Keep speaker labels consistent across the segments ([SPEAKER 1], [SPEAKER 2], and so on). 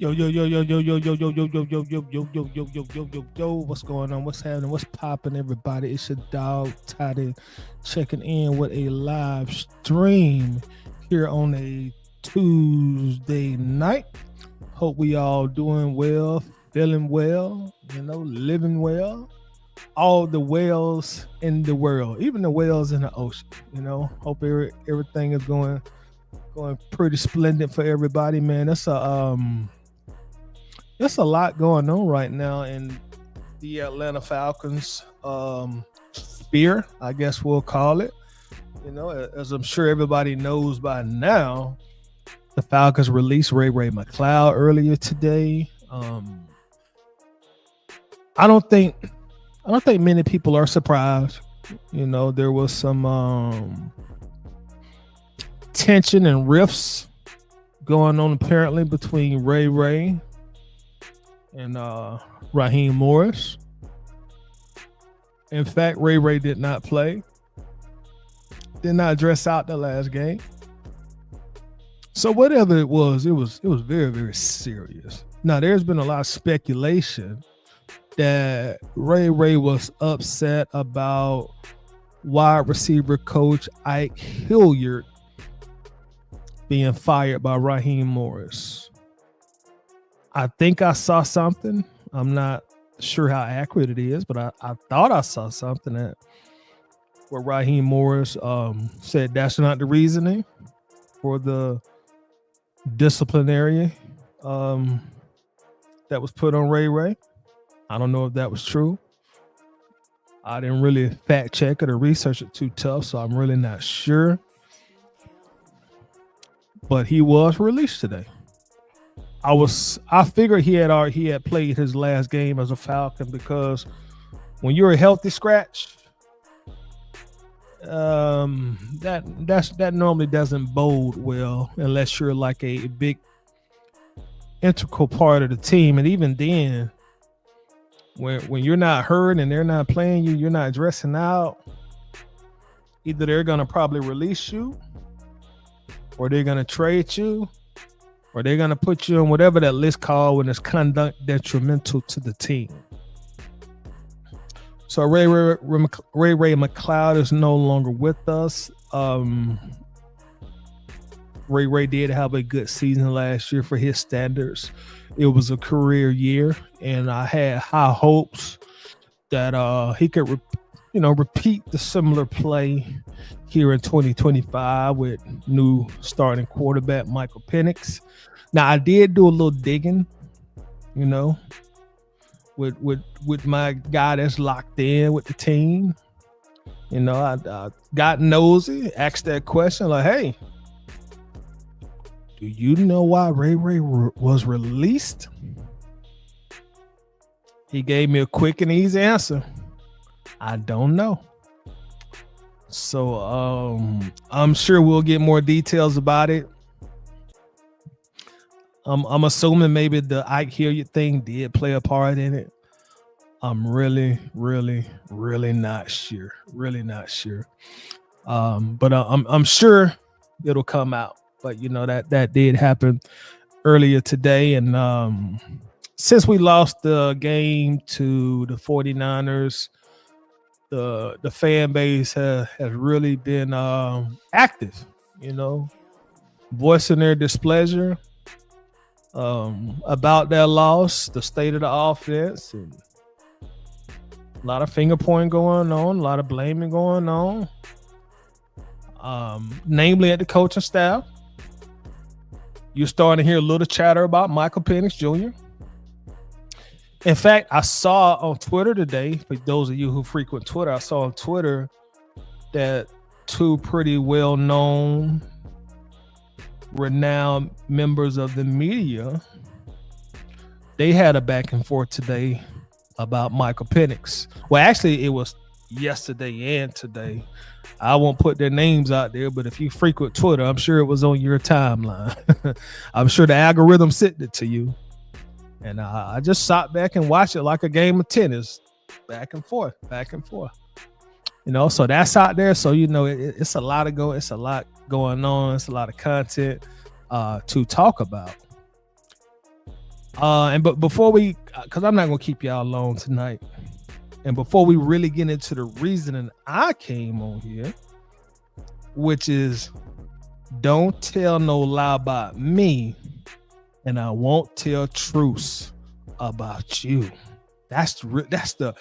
[SPEAKER 1] Yo, yo, yo, yo, yo, yo, yo, yo, yo, yo, yo, yo, yo, yo, yo, yo, yo, yo, yo. What's going on? What's happening? What's popping, everybody? It's your dog Toddy checking in with a live stream here on a Tuesday night. Hope we all doing well, feeling well, living well. All the whales in the world, even the whales in the ocean. Hope everything is going pretty splendid for everybody, man. There's a lot going on right now in the Atlanta Falcons sphere, I guess we'll call it. As I'm sure everybody knows by now, the Falcons released Ray McCloud earlier today. I don't think many people are surprised. There was some tension and rifts going on apparently between Ray and Raheem Morris. In fact, Ray did not play. Did not dress out the last game. So whatever it was very, very serious. Now, there's been a lot of speculation that Ray was upset about wide receiver coach Ike Hilliard being fired by Raheem Morris. I think I saw something. I'm not sure how accurate it is, but I thought I saw something where Raheem Morris said that's not the reasoning for the disciplinary that was put on Ray. I don't know if that was true. I didn't really fact check it or research it too tough, so I'm really not sure. But he was released today. I figured he had played his last game as a Falcon, because when you're a healthy scratch, that normally doesn't bode well unless you're like a big integral part of the team. And even then, when you're not hurt and they're not playing you, you're not dressing out, either they're gonna probably release you, or they're gonna trade you, or they're going to put you on whatever that list called when it's conduct detrimental to the team. So Ray McCloud is no longer with us. Ray did have a good season last year for his standards. It was a career year, and I had high hopes that he could repeat the similar play here in 2025 with new starting quarterback Michael Penix. Now, I did do a little digging, with my guy that's locked in with the team. I got nosy, asked that question like, hey, do you know why Ray was released? He gave me a quick and easy answer. I don't know. So I'm sure we'll get more details about it. I'm assuming maybe the Ike Hilliard thing did play a part in it. I'm really, really, really not sure. Really not sure. But I'm sure it'll come out. But that did happen earlier today, and since we lost the game to the 49ers, the fan base has really been active, voicing their displeasure about that loss, the state of the offense, and a lot of finger pointing going on, a lot of blaming going on, namely at the coaching staff. You're starting to hear a little chatter about Michael Penix Jr. In fact, I saw on Twitter today, for those of you who frequent Twitter, I saw on Twitter that two pretty well-known, renowned members of the media, they had a back and forth today about Michael Penix. Well, actually, it was yesterday and today. I won't put their names out there, but if you frequent Twitter, I'm sure it was on your timeline. I'm sure the algorithm sent it to you. And I just sat back and watched it like a game of tennis, back and forth. So that's out there. So it's a lot going on. It's a lot of content to talk about. But before we, because I'm not gonna keep y'all long tonight, and before we really get into the reasoning I came on here, which is don't tell no lie about me, and I won't tell truths about you. That's the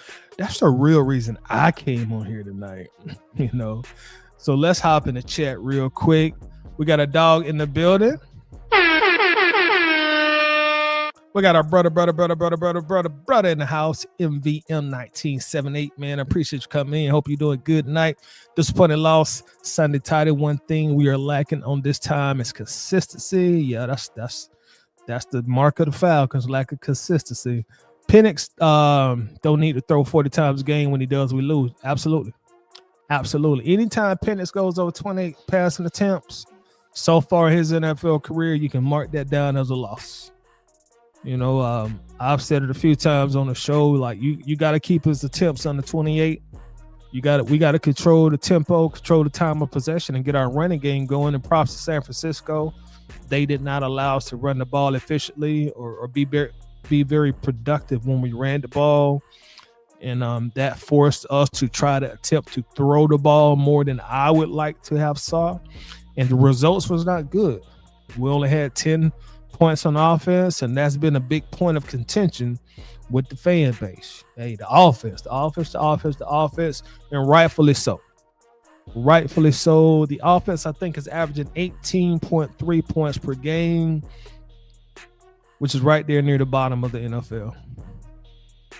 [SPEAKER 1] real reason I came on here tonight. So let's hop in the chat real quick. We got a dog in the building. We got our brother in the house, MVM 1978, man. I appreciate you coming in. Hope you're doing good tonight. Disappointed loss, Sunday title. One thing we are lacking on this time is consistency. Yeah, that's the mark of the Falcons, lack of consistency. Penix don't need to throw 40 times a game. When he does, we lose. Absolutely. Anytime Penix goes over 28 passing attempts, so far in his NFL career, you can mark that down as a loss. I've said it a few times on the show, like you got to keep his attempts under 28. We got to control the tempo, control the time of possession, and get our running game going. And props to San Francisco. They did not allow us to run the ball efficiently or be very productive when we ran the ball. And that forced us to try to attempt to throw the ball more than I would like to have saw. And the results was not good. We only had 10 points on offense, and that's been a big point of contention with the fan base. Hey, the offense, and rightfully so. The offense, I think, is averaging 18.3 points per game, which is right there near the bottom of the NFL. I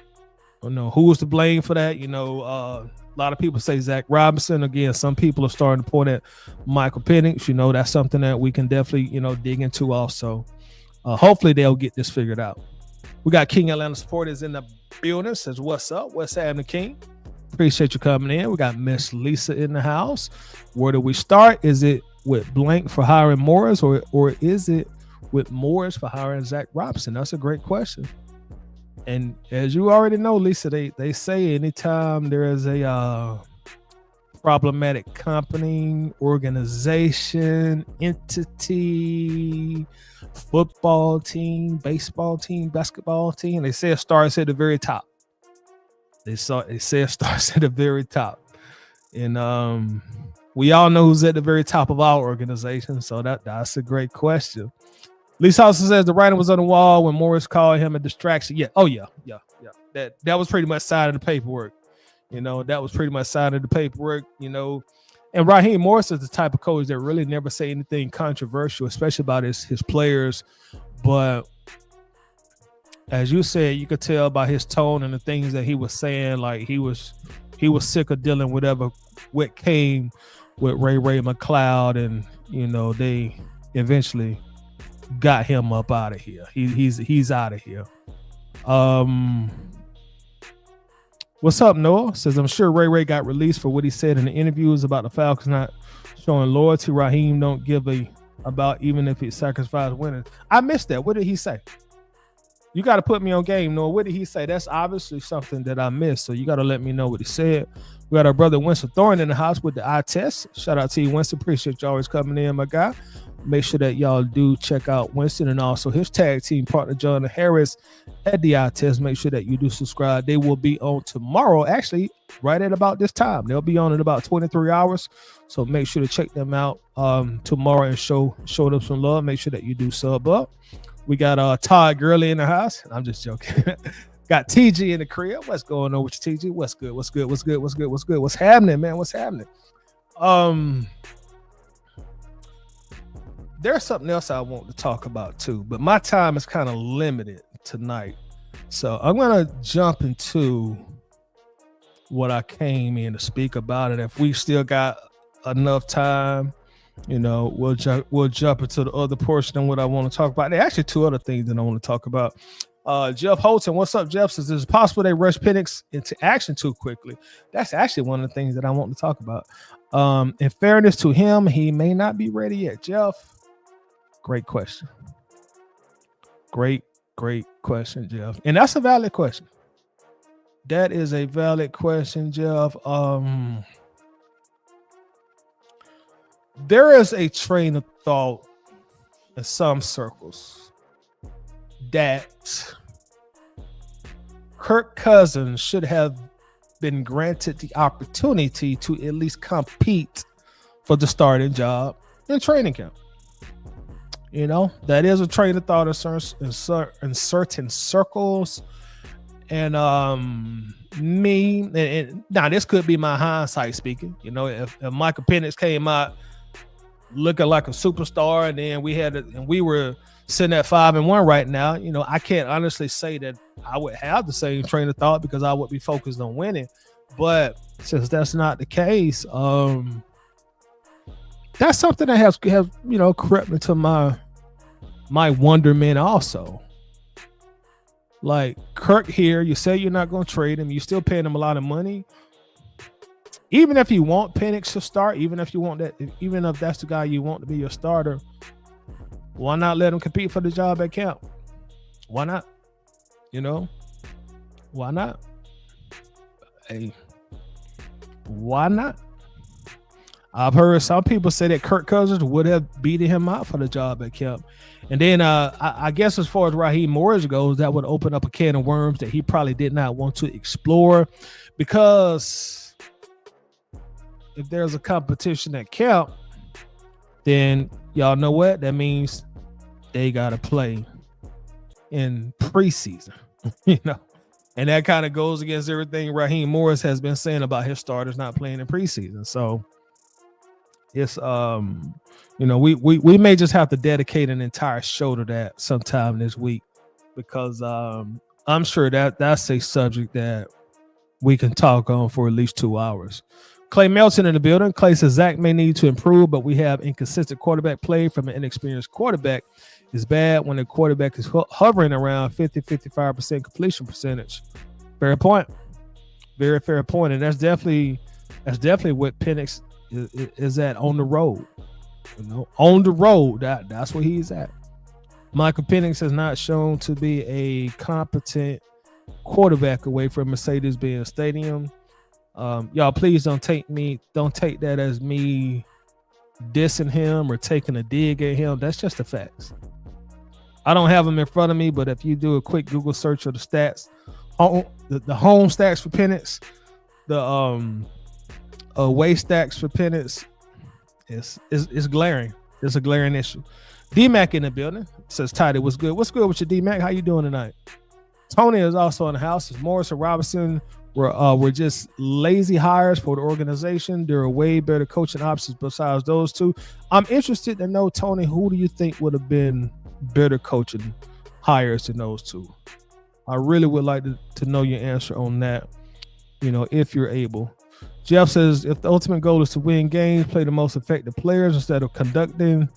[SPEAKER 1] don't know who's to blame for that. A lot of people say Zach Robinson. Again, some people are starting to point at Michael Penix. That's something that we can definitely, dig into also. Hopefully they'll get this figured out. We got King Atlanta Supporters in the building. Says, what's up? What's happening, King? Appreciate you coming in. We got Miss Lisa in the house. Where do we start? Is it with Blank for hiring Morris, or is it with Morris for hiring Zach Robinson? That's a great question. And as you already know, Lisa, they say anytime there is a problematic company, organization, entity, football team, baseball team, basketball team, they say it starts at the very top. They say it starts at the very top. And we all know who's at the very top of our organization. So that's a great question. Lisa also says the writing was on the wall when Morris called him a distraction. Yeah. Oh, yeah. That was pretty much side of the paperwork. That was pretty much side of the paperwork, And Raheem Morris is the type of coach that really never say anything controversial, especially about his players. But as you said, you could tell by his tone and the things that he was saying, like he was sick of dealing with what came with Ray McCloud, and they eventually got him up out of here. He's out of here. What's up, Noah? Says, I'm sure Ray got released for what he said in the interviews about the Falcons not showing loyalty. Raheem don't give about even if he sacrificed winning. I missed that. What did he say? You got to put me on game, Noah. What did he say? That's obviously something that I missed. So you got to let me know what he said. We got our brother Winston Thorne in the house with the eye test. Shout out to you, Winston. Appreciate you always coming in, my guy. Make sure that y'all do check out Winston and also his tag team partner, John Harris, at the eye test. Make sure that you do subscribe. They will be on tomorrow, actually, right at about this time. They'll be on in about 23 hours. So make sure to check them out tomorrow and show them some love. Make sure that you do sub up. We got Todd Gurley in the house. I'm just joking. Got TG in the crib. What's going on with you, TG? What's good? What's happening, man? What's happening? There's something else I want to talk about too, but my time is kind of limited tonight. So I'm going to jump into what I came in to speak about. And if we still got enough time, we'll jump into the other portion of what I want to talk about. There are actually two other things that I want to talk about. Jeff Holton, what's up, Jeff? Says, is it possible they rush Penix into action too quickly? That's actually one of the things that I want to talk about. In fairness to him, he may not be ready yet. Jeff, great question. Great question, Jeff. And that's a valid question. That is a valid question, Jeff. There is a train of thought in some circles that Kirk Cousins should have been granted the opportunity to at least compete for the starting job in training camp. You know, that is a train of thought in certain circles. And now this could be my hindsight speaking. You know, if Michael Penix came out looking like a superstar, and then we were sitting at 5-1 right now, you know, I can't honestly say that I would have the same train of thought because I would be focused on winning. But since that's not the case, that's something that has you know, crept into my wonderment also. Like Kirk here, you say you're not going to trade him, you still paying him a lot of money. Even if you want Penix to start, even if that's the guy you want to be your starter, why not let him compete for the job at camp? Why not? You know, why not? Hey, why not? I've heard some people say that Kirk Cousins would have beaten him out for the job at camp. And then I guess as far as Raheem Morris goes, that would open up a can of worms that he probably did not want to explore, because if there's a competition at camp, then y'all know what that means. They got to play in preseason, you know, and that kind of goes against everything Raheem Morris has been saying about his starters not playing in preseason. So it's you know, we may just have to dedicate an entire show to that sometime this week, because I'm sure that's a subject that we can talk on for at least 2 hours. Clay Melton in the building. Clay says Zach may need to improve, but we have inconsistent quarterback play from an inexperienced quarterback. It's bad when the quarterback is hovering around 50-55% completion percentage. Fair point. Very fair point. And that's definitely what Penix is at on the road. You know, on the road, that's where he's at. Michael Penix has not shown to be a competent quarterback away from Mercedes-Benz Stadium. Y'all, please don't take that as me dissing him or taking a dig at him. That's just the facts. I don't have them in front of me, but if you do a quick Google search of the stats, the home stats for Penix, the away stats for Penix, is glaring. It's a glaring issue. D-Mac in the building. Says Tidy, what's good? What's good with you, D-Mac? How you doing tonight? Tony is also in the house. Is Morris and Robinson were just lazy hires for the organization. There are way better coaching options besides those two. I'm interested to know, Tony, who do you think would have been better coaching hires than those two? I really would like to know your answer on that, you know, if you're able. Jeff says, if the ultimate goal is to win games, play the most effective players instead of conducting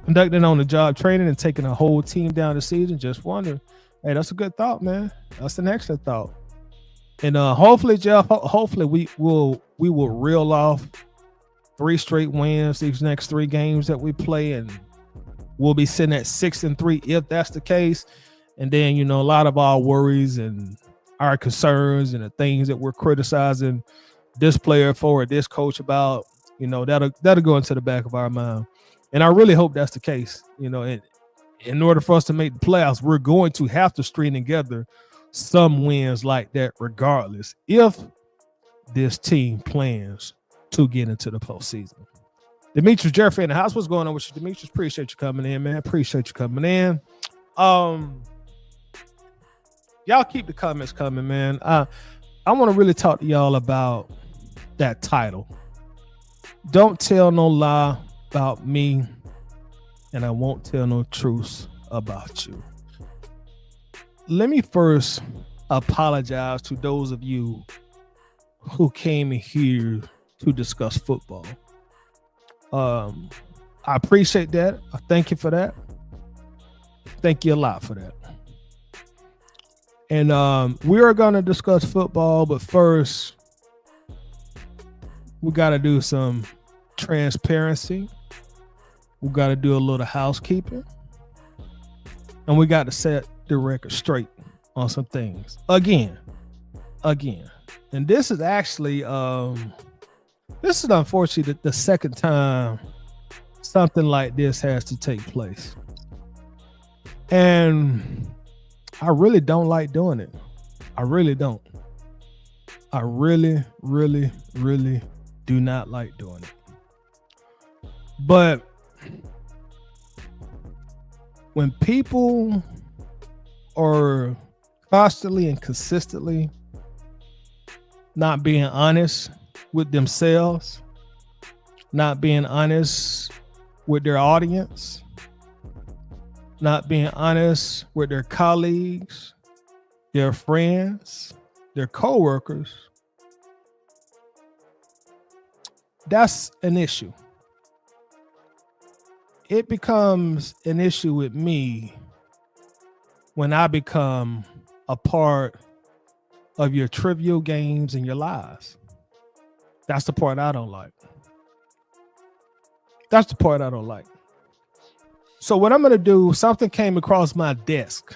[SPEAKER 1] on the job training and taking a whole team down the season, just wonder. Hey, that's a good thought, man. That's an excellent thought. And hopefully, Jeff, hopefully we will reel off 3 straight wins these next 3 games that we play, and we'll be sitting at 6-3 if that's the case. And then, you know, a lot of our worries and our concerns and the things that we're criticizing this player for or this coach about, you know, that'll go into the back of our mind. And I really hope that's the case. You know, in order for us to make the playoffs, we're going to have to string together some wins like that regardless, if this team plans to get into the postseason. Demetrius Jeffrey in the house. What's going on with you, Demetrius? Appreciate you coming in, man. Appreciate you coming in. Y'all keep the comments coming, man. I want to really talk to y'all about that title. Don't tell no lie about me, and I won't tell no truth about you. Let me first apologize to those of you who came here to discuss football. I appreciate that. I thank you for that. Thank you a lot for that. And we are going to discuss football, but first, we got to do some transparency. We got to do a little housekeeping. And we got to set the record straight on some things. Again. And this is actually, this is unfortunately the second time something like this has to take place. And I really don't like doing it. I really don't. I really, really, really do not like doing it. But when people are constantly and consistently not being honest with themselves, not being honest with their audience, not being honest with their colleagues, their friends, their coworkers, that's an issue. It becomes an issue with me when I become a part of your trivial games and your lies. That's the part I don't like. That's the part I don't like. So what I'm going to do, something came across my desk.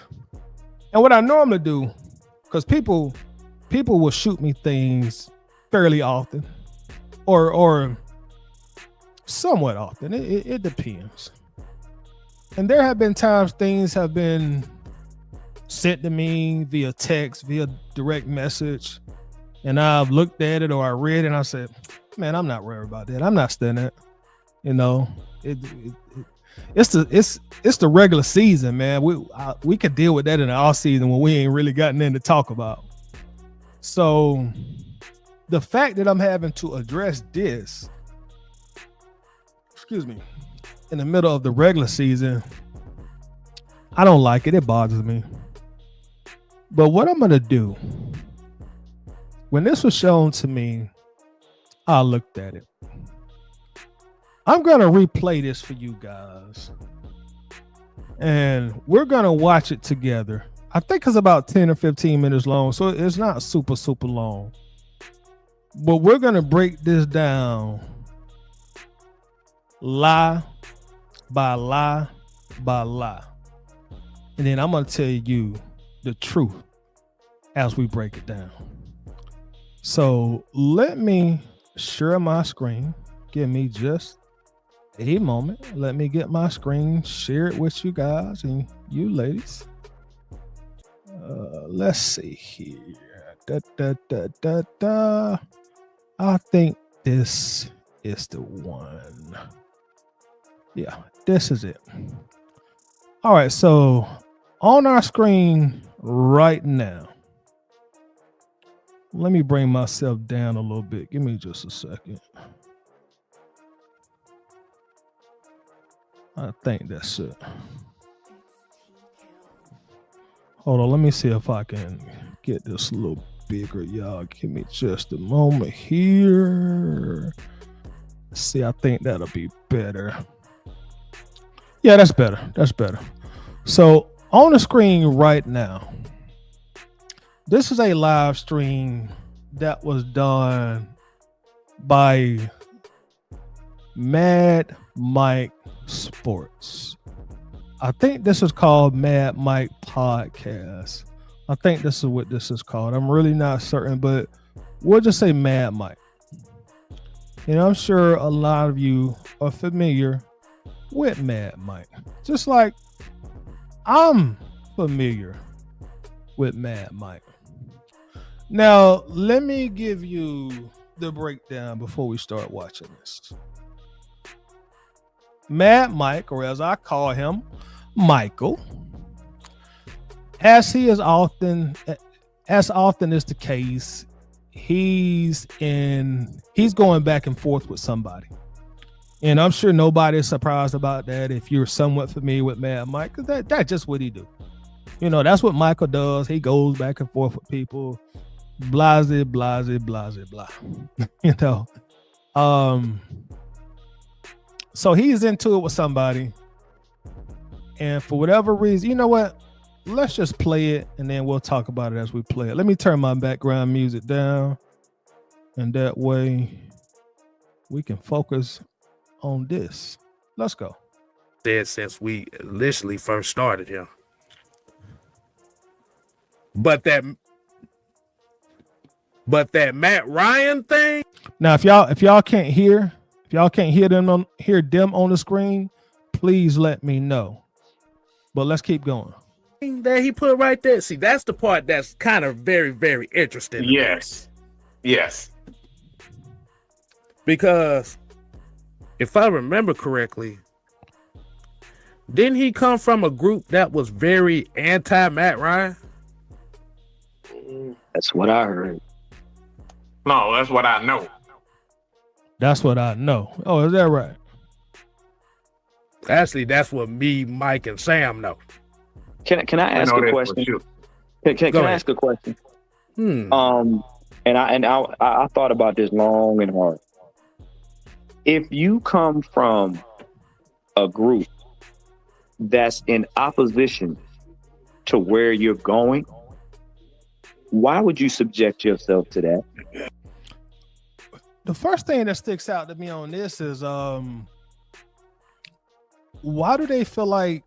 [SPEAKER 1] And what I normally do, because people will shoot me things fairly often or somewhat often. It depends. And there have been times things have been sent to me via text, via direct message, and I've looked at it or I read it and I said, man, I'm not worried about that. I'm not studying it. You know, it's the regular season, man. We could deal with that in the off season when we ain't really gotten in to talk about. So the fact that I'm having to address this, in the middle of the regular season, I don't like it. It bothers me. But what I'm going to do, when this was shown to me, I looked at it. I'm going to replay this for you guys. And we're going to watch it together. I think it's about 10 or 15 minutes long, so it's not super, super long. But we're going to break this down lie by lie by lie. And then I'm going to tell you the truth as we break it down. So let me share my screen. Give me just a moment. Let me get my screen, share it with you guys and you ladies. Let's see here. I think this is the one. Yeah, this is it. All right, so on our screen right now, let me bring myself down a little bit. Give me just a second. I think that's it. Hold on, let me see if I can get this a little bigger, y'all. Give me just a moment here. See, I think that'll be better. Yeah, that's better. That's better. So on the screen right now, this is a live stream that was done by Mad Mike Sports. I think this is called Mad Mike Podcast. I think this is what this is called. I'm really not certain, but we'll just say Mad Mike. And I'm sure a lot of you are familiar with Mad Mike. Just like I'm familiar with Mad Mike. Now, let me give you the breakdown before we start watching this. Mad Mike, or as I call him, Michael, as often is the case, he's going back and forth with somebody. And I'm sure nobody is surprised about that if you're somewhat familiar with Mad Mike, because that's just what he do. You know, that's what Michael does. He goes back and forth with people. Blase, blase, blase, blah. You know. So he's into it with somebody. And for whatever reason, you know what? Let's just play it and then we'll talk about it as we play it. Let me turn my background music down. And that way we can focus on this. Let's go.
[SPEAKER 2] Since we initially first started here. But that Matt Ryan thing.
[SPEAKER 1] Now, if y'all can't hear them on the screen, please let me know. But let's keep going.
[SPEAKER 2] That he put right there. See, that's the part that's kind of very, very interesting.
[SPEAKER 3] Yes. Yes.
[SPEAKER 2] Because if I remember correctly, didn't he come from a group that was very anti-Matt Ryan?
[SPEAKER 4] That's what I heard.
[SPEAKER 3] No, that's what I know.
[SPEAKER 1] That's what I know. Oh, is that right?
[SPEAKER 2] Actually, that's what me, Mike, and Sam know.
[SPEAKER 4] Can I ask a question? Can I ask a question? And I thought about this long and hard. If you come from a group that's in opposition to where you're going, why would you subject yourself to that?
[SPEAKER 1] The first thing that sticks out to me on this is why do they feel like,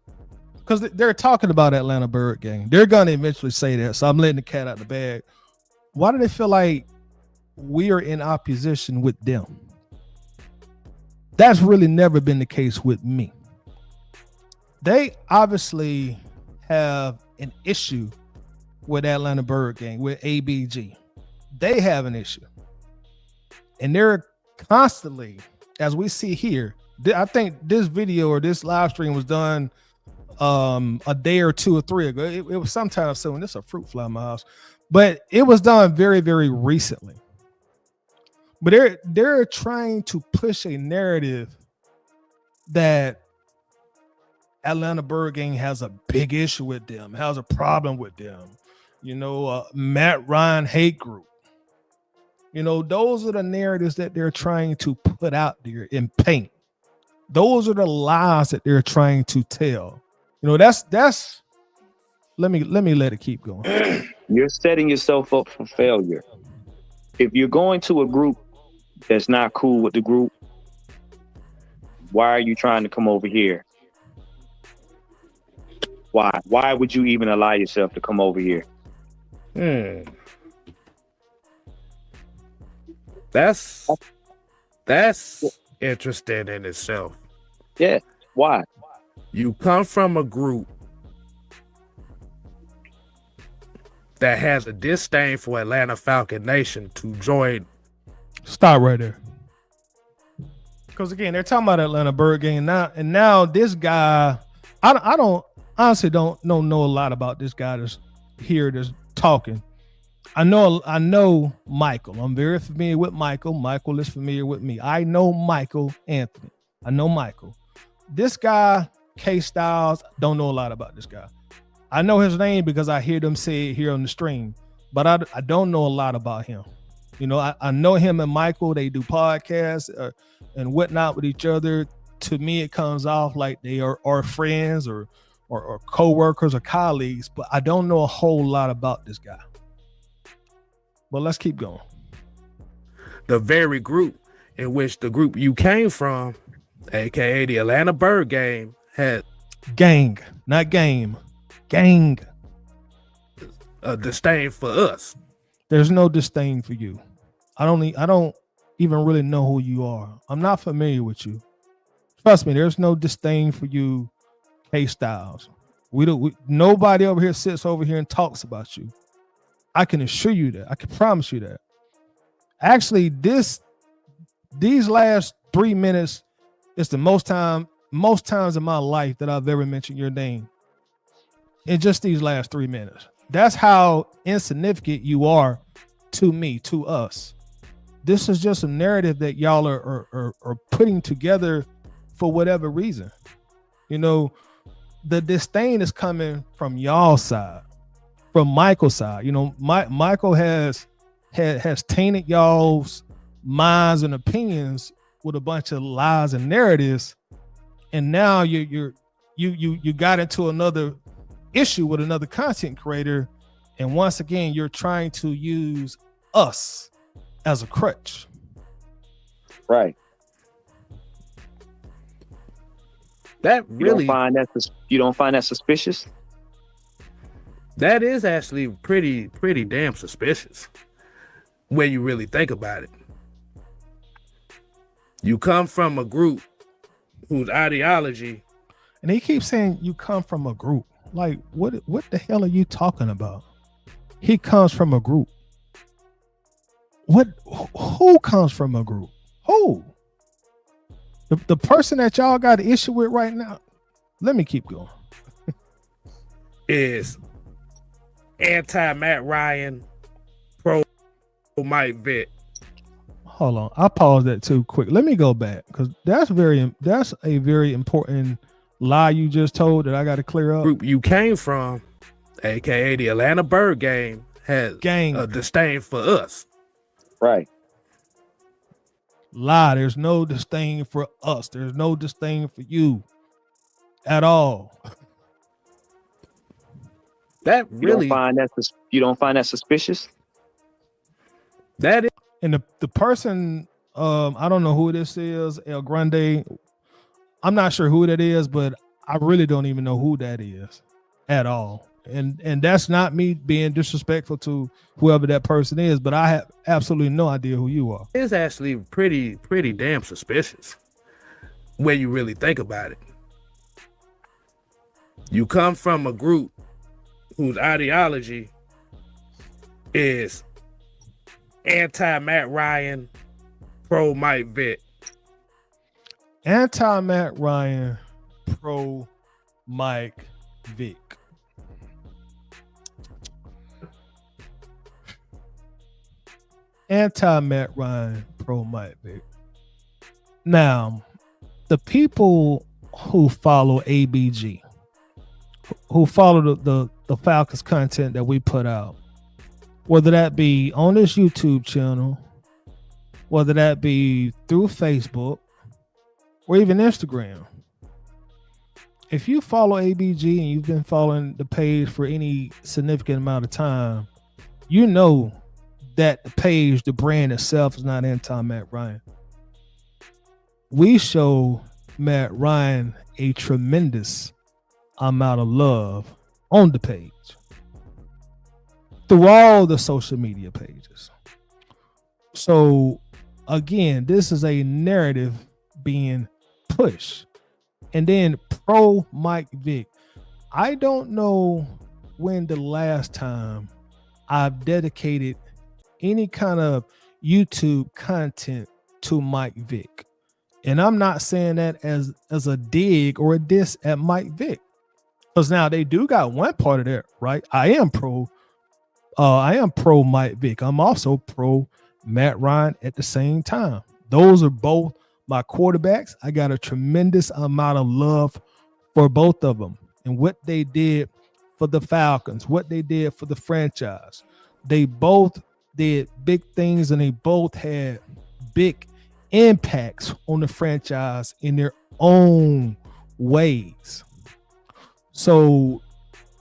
[SPEAKER 1] because they're talking about Atlanta Bird Gang, they're gonna eventually say that, so I'm letting the cat out of the bag. Why do they feel like we are in opposition with them? That's really never been the case with me. They obviously have an issue with Atlanta Bird Gang, with ABG. They have an issue. And they're constantly, as we see here, I think this video or this live stream was done a day or two or three ago. It was sometime soon. This is a fruit fly in my house. But it was done very, very recently. But they're trying to push a narrative that Atlanta Bird Gang has a big issue with them, has a problem with them. Matt Ryan hate group. Those are the narratives that they're trying to put out there and paint. Those are the lies that they're trying to tell. That's let me let it keep going.
[SPEAKER 4] You're setting yourself up for failure. If you're going to a group that's not cool with the group, why are you trying to come over here? Why? Why would you even allow yourself to come over here?
[SPEAKER 2] That's interesting in itself.
[SPEAKER 4] Yeah. Why?
[SPEAKER 2] You come from a group that has a disdain for Atlanta Falcon Nation to join.
[SPEAKER 1] Stop right there. Because again, they're talking about Atlanta Bird Gang now this guy, I don't honestly don't know a lot about this guy that's here that's talking. I know Michael. I'm very familiar with Michael. Michael is familiar with me. I know Michael Anthony. I know Michael. This guy, K Styles, don't know a lot about this guy. I know his name because I hear them say it here on the stream, but I don't know a lot about him. I know him and Michael, they do podcasts and whatnot with each other. To me, it comes off like they are friends or co-workers or colleagues, but I don't know a whole lot about this guy. But let's keep going.
[SPEAKER 2] The very group in which the group you came from, aka the Atlanta Bird Gang, had
[SPEAKER 1] gang, not game, gang.
[SPEAKER 2] A disdain for us.
[SPEAKER 1] There's no disdain for you. I don't even really know who you are. I'm not familiar with you. Trust me, there's no disdain for you, K Styles. Nobody over here sits over here and talks about you. I can assure you that. I can promise you that. Actually, these last 3 minutes is the most times in my life that I've ever mentioned your name. In just these last 3 minutes. That's how insignificant you are to me, to us. This is just a narrative that y'all are putting together for whatever reason. The disdain is coming from y'all side. From Michael's side, Michael has tainted y'all's minds and opinions with a bunch of lies and narratives, and now you got into another issue with another content creator, and once again you're trying to use us as a crutch.
[SPEAKER 4] Right.
[SPEAKER 2] That really
[SPEAKER 4] you don't find that suspicious?
[SPEAKER 2] That is actually pretty damn suspicious when you really think about it. You come from a group whose ideology
[SPEAKER 1] And he keeps saying you come from a group. Like, what the hell are you talking about? He comes from a group. Who comes from a group? Who? The person that y'all got an issue with right now, let me keep going.
[SPEAKER 2] Is anti-Matt Ryan, pro Mike Vick.
[SPEAKER 1] Hold on. I paused that too quick. Let me go back because that's a very important lie you just told that I got to clear up.
[SPEAKER 2] Group you came from, aka the Atlanta Bird Gang, has a disdain for us.
[SPEAKER 4] Right.
[SPEAKER 1] Lie. There's no disdain for us. There's no disdain for you at all.
[SPEAKER 2] That really
[SPEAKER 4] you don't find that suspicious?
[SPEAKER 2] That is.
[SPEAKER 1] And the person, I don't know who this is, El Grande. I'm not sure who that is, but I really don't even know who that is at all. And that's not me being disrespectful to whoever that person is, but I have absolutely no idea who you are.
[SPEAKER 2] It's actually pretty damn suspicious when you really think about it. You come from a group whose ideology is anti-Matt Ryan, pro Mike Vick.
[SPEAKER 1] Anti-Matt Ryan, pro Mike Vick. Anti-Matt Ryan, pro Mike Vick. Now, the people who follow ABG, who follow the Falcons content that we put out, whether that be on this YouTube channel, whether that be through Facebook, or even Instagram. If you follow ABG and you've been following the page for any significant amount of time, you know that the page, the brand itself is not anti-Matt Ryan. We show Matt Ryan a tremendous amount of love on the page through all the social media pages. So again, this is a narrative being pushed. And then pro Mike Vick. I don't know when the last time I've dedicated any kind of YouTube content to Mike Vick. And I'm not saying that as a dig or a diss at Mike Vick. Because now they do got one part of that, right? I am pro Mike Vick. I'm also pro Matt Ryan at the same time. Those are both my quarterbacks. I got a tremendous amount of love for both of them and what they did for the Falcons, what they did for the franchise. They both did big things and they both had big impacts on the franchise in their own ways. So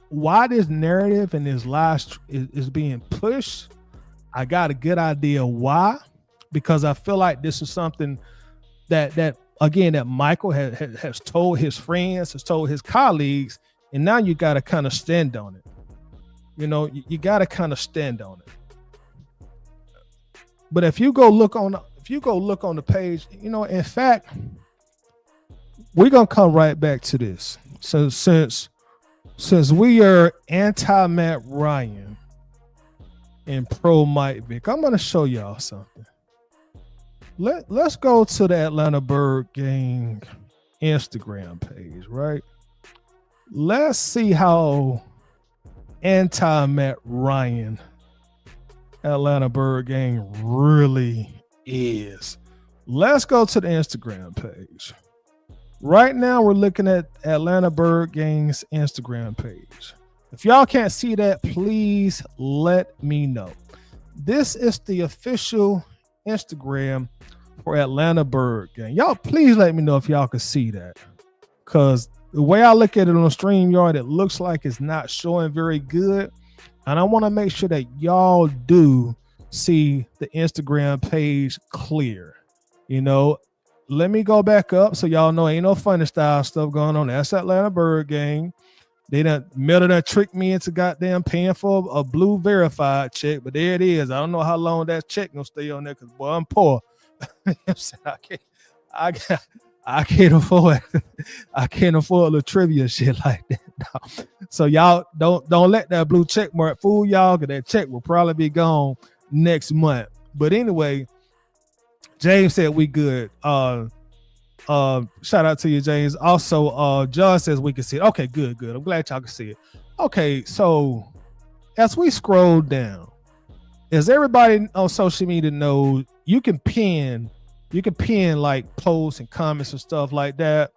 [SPEAKER 1] why this narrative and this lie is being pushed, I got a good idea why, because I feel like this is something that again, that Michael has told his friends, has told his colleagues, and now you got to kind of stand on it. You know, you got to kind of stand on it. But if you go look on the page, you know, in fact, we're gonna come right back to this. So since we are anti-Matt Ryan and pro Mike Vick, I'm gonna show y'all something. Let's go to the Atlanta Bird Gang Instagram page, right? Let's see how anti-Matt Ryan Atlanta Bird Gang really is. Let's go to the Instagram page. Right now, we're looking at Atlanta Bird Gang's Instagram page. If y'all can't see that, please let me know. This is the official Instagram for Atlanta Bird Gang. Y'all, please let me know if y'all can see that. Because the way I look at it on StreamYard, it looks like it's not showing very good. And I want to make sure that y'all do see the Instagram page clear. You know, let me go back up so y'all know ain't no funny style stuff going on. That's Atlanta Bird Gang. They done tricked me into goddamn paying for a blue verified check, but there it is. I don't know how long that check gonna stay on there because boy, I'm poor. I I can't afford the trivia shit like that. No. So y'all don't let that blue check mark fool y'all, because that check will probably be gone next month. But anyway, James said we good. Shout out to you, James. Also, John says we can see it. Okay, good. I'm glad y'all can see it. Okay, so as we scroll down, as everybody on social media knows, you can pin like posts and comments and stuff like that.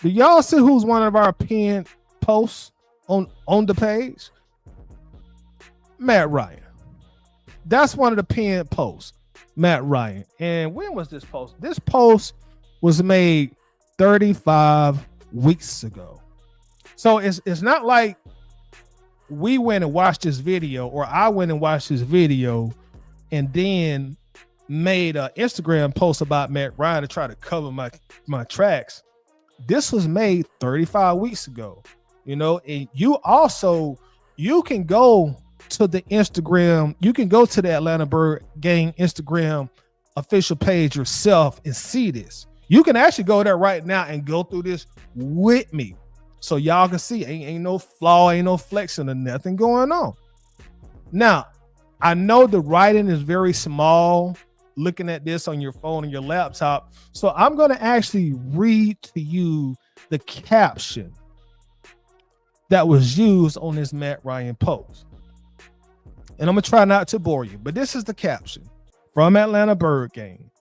[SPEAKER 1] Do y'all see who's one of our pinned posts on the page? Matt Ryan. That's one of the pinned posts. Matt Ryan. And when was this post? This post was made 35 weeks ago. So it's not like we went and watched this video, or I went and watched this video and then made an Instagram post about Matt Ryan to try to cover my tracks. This was made 35 weeks ago, and you can go to the Instagram, you can go to the Atlanta Bird Gang Instagram official page yourself and see this. You can actually go there right now and go through this with me, so y'all can see ain't no flaw, ain't no flexing or nothing going on. Now, I know the writing is very small looking at this on your phone and your laptop, so I'm going to actually read to you the caption that was used on this Matt Ryan post. And I'm going to try not to bore you, but this is the caption from Atlanta Bird Gang.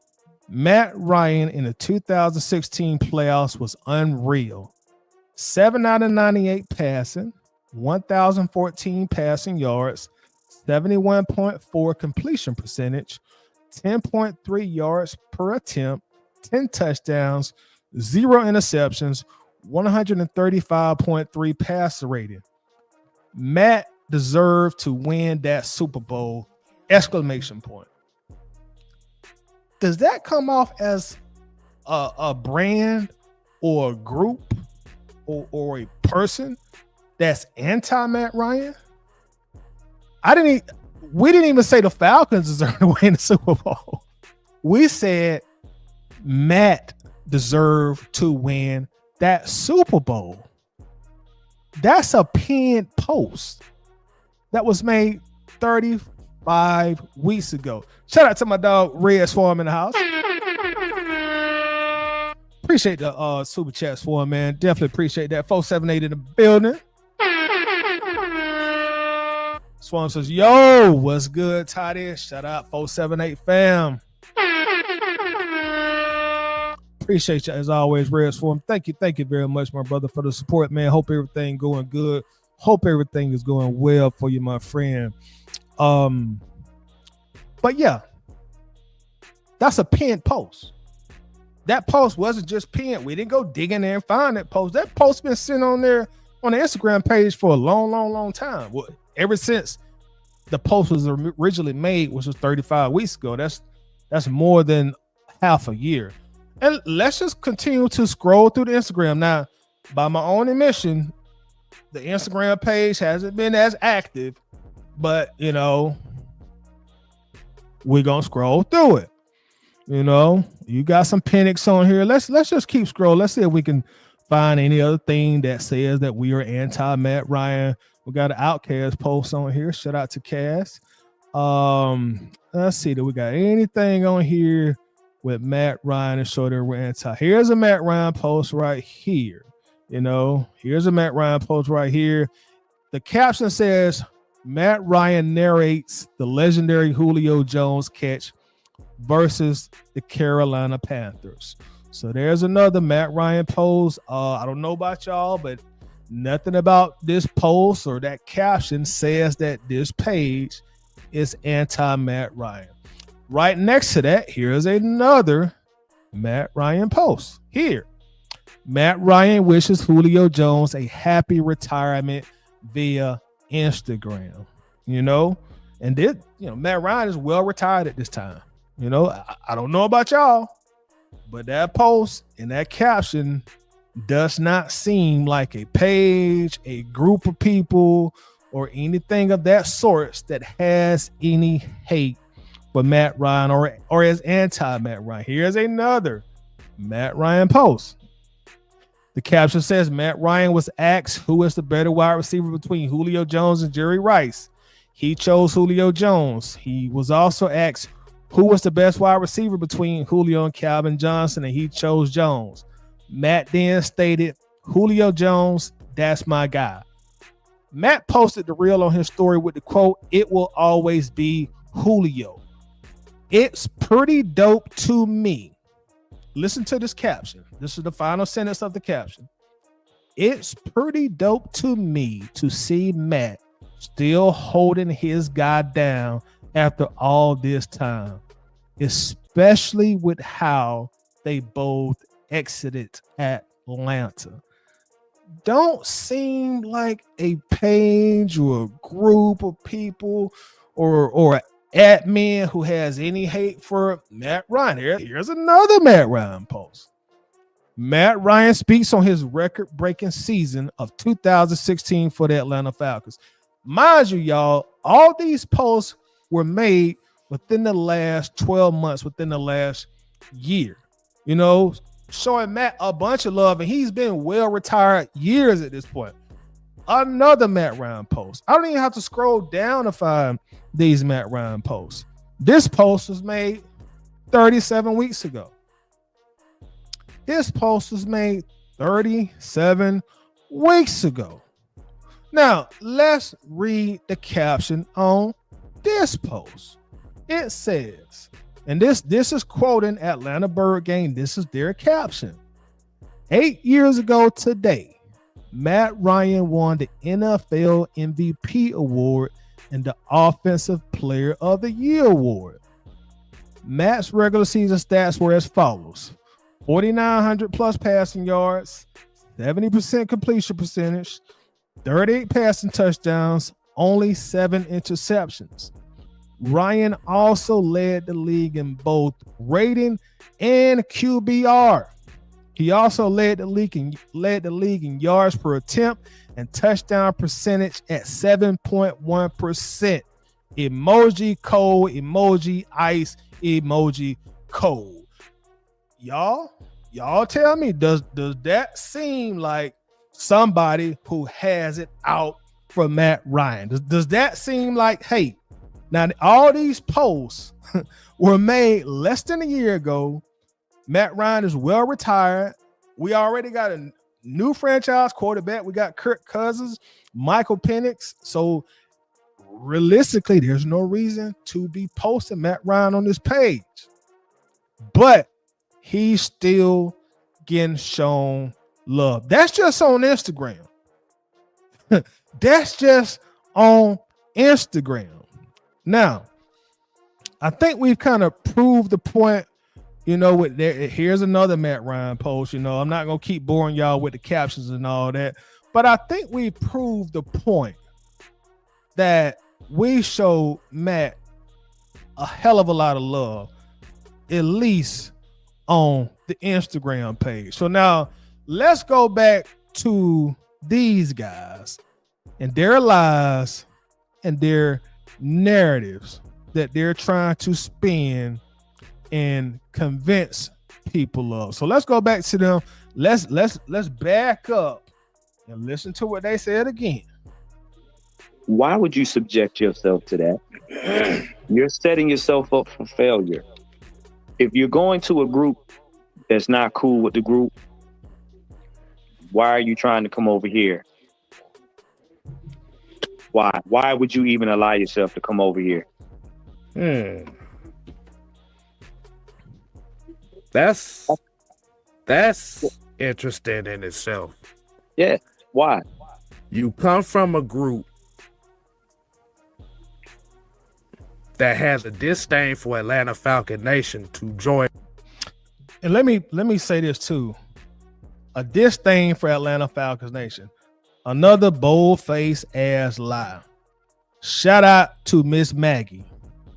[SPEAKER 1] Matt Ryan in the 2016 playoffs was unreal. 7 out of 98 passing, 1,014 passing yards, 71.4 completion percentage, 10.3 yards per attempt, 10 touchdowns, 0 interceptions, 135.3 passer rating. Matt deserved to win that Super Bowl! Exclamation point. Does that come off as a brand or a group or a person that's anti-Matt Ryan? We didn't even say the Falcons deserve to win the Super Bowl. We said Matt deserved to win that Super Bowl. That's a pinned post that was made 35 weeks ago. Shout out to my dog Red Swarm in the house. Appreciate the super chat, Swarm, man. Definitely appreciate that. 478 in the building. Swarm says, yo, what's good, Toddy? Shout out 478 fam. Appreciate you as always, Red Swarm. Thank you very much, my brother, for the support, man. Hope everything going good. Hope everything is going well for you, my friend. But yeah, that's a pinned post. That post wasn't just pinned. We didn't go digging there and find that post. That post been sitting on there on the Instagram page for a long time. Ever since the post was originally made, which was 35 weeks ago. That's more than half a year. And let's just continue to scroll through the Instagram. Now, by my own admission, the Instagram page hasn't been as active, but we're gonna scroll through it. You got some Penix on here. Let's just keep scrolling. Let's see if we can find any other thing that says that we are anti-Matt Ryan. We got an Outcast post on here. Shout out to Cass. Let's see, do we got anything on here with Matt Ryan and show that we're anti? Here's a Matt Ryan post right here. Here's a Matt Ryan post right here. The caption says, Matt Ryan narrates the legendary Julio Jones catch versus the Carolina Panthers. So there's another Matt Ryan post. I don't know about y'all, but nothing about this post or that caption says that this page is anti-Matt Ryan. Right next to that, here's another Matt Ryan post. Here, Matt Ryan wishes Julio Jones a happy retirement via Instagram. And this, Matt Ryan is well retired at this time. I don't know about y'all, but that post and that caption does not seem like a page, a group of people, or anything of that sort that has any hate for Matt Ryan or is anti-Matt Ryan. Here's another Matt Ryan post. The caption says Matt Ryan was asked who is the better wide receiver between Julio Jones and Jerry Rice. He chose Julio Jones. He was also asked who was the best wide receiver between Julio and Calvin Johnson, and he chose Jones. Matt then stated, Julio Jones, that's my guy. Matt posted the reel on his story with the quote, "It will always be Julio. It's pretty dope to me." Listen to this caption. This is the final sentence of the caption. "It's pretty dope to me to see Matt still holding his guy down after all this time, especially with how they both exited Atlanta. Don't seem like a page or a group of people or an admin who has any hate for Matt Ryan. Here's another Matt Ryan post. Matt Ryan speaks on his record-breaking season of 2016 for the Atlanta Falcons. Mind you, y'all, all these posts were made within the last 12 months, within the last year. You know, showing Matt a bunch of love, and he's been well retired years at this point. Another Matt Ryan post. I don't even have to scroll down to find these Matt Ryan posts. This post was made 37 weeks ago. This post was made 37 weeks ago. Now, let's read the caption on this post. It says, and this is quoting Atlanta Bird Game. This is their caption. 8 years ago today, Matt Ryan won the NFL MVP award and the Offensive Player of the Year award. Matt's regular season stats were as follows: 4,900 plus passing yards, 70% completion percentage, 38 passing touchdowns, only 7 interceptions. Ryan also led the league in both rating and QBR. He also led the league in yards per attempt and touchdown percentage at 7.1%. Emoji cold, emoji ice, emoji cold. Y'all tell me, does that seem like somebody who has it out for Matt Ryan? Does that seem like hate? Now, all these posts were made less than a year ago. Matt Ryan is well retired. We already got a new franchise quarterback. We got Kirk Cousins, Michael Penix. So realistically, there's no reason to be posting Matt Ryan on this page. But he's still getting shown love. That's just on Instagram. That's just on Instagram. Now, I think we've kind of proved the point, you know, with there. Here's another Matt Ryan post. You know, I'm not going to keep boring y'all with the captions and all that, but I think we proved the point that we show Matt a hell of a lot of love, at least on the Instagram page. So now let's go back to these guys and their lives and their narratives that they're trying to spin and convince people of. So let's go back to them. Let's back up and listen to what they said again.
[SPEAKER 4] Why would you subject yourself to that? You're setting yourself up for failure. If you're going to a group that's not cool with the group, why are you trying to come over here? Why? Why would you even allow yourself to come over here?
[SPEAKER 2] That's interesting in itself.
[SPEAKER 4] Yeah. Why?
[SPEAKER 2] You come from a group that has a disdain for Atlanta Falcon Nation to join.
[SPEAKER 1] And let me say this too. A disdain for Atlanta Falcons Nation. Another bold-faced ass lie. Shout out to Miss Maggie,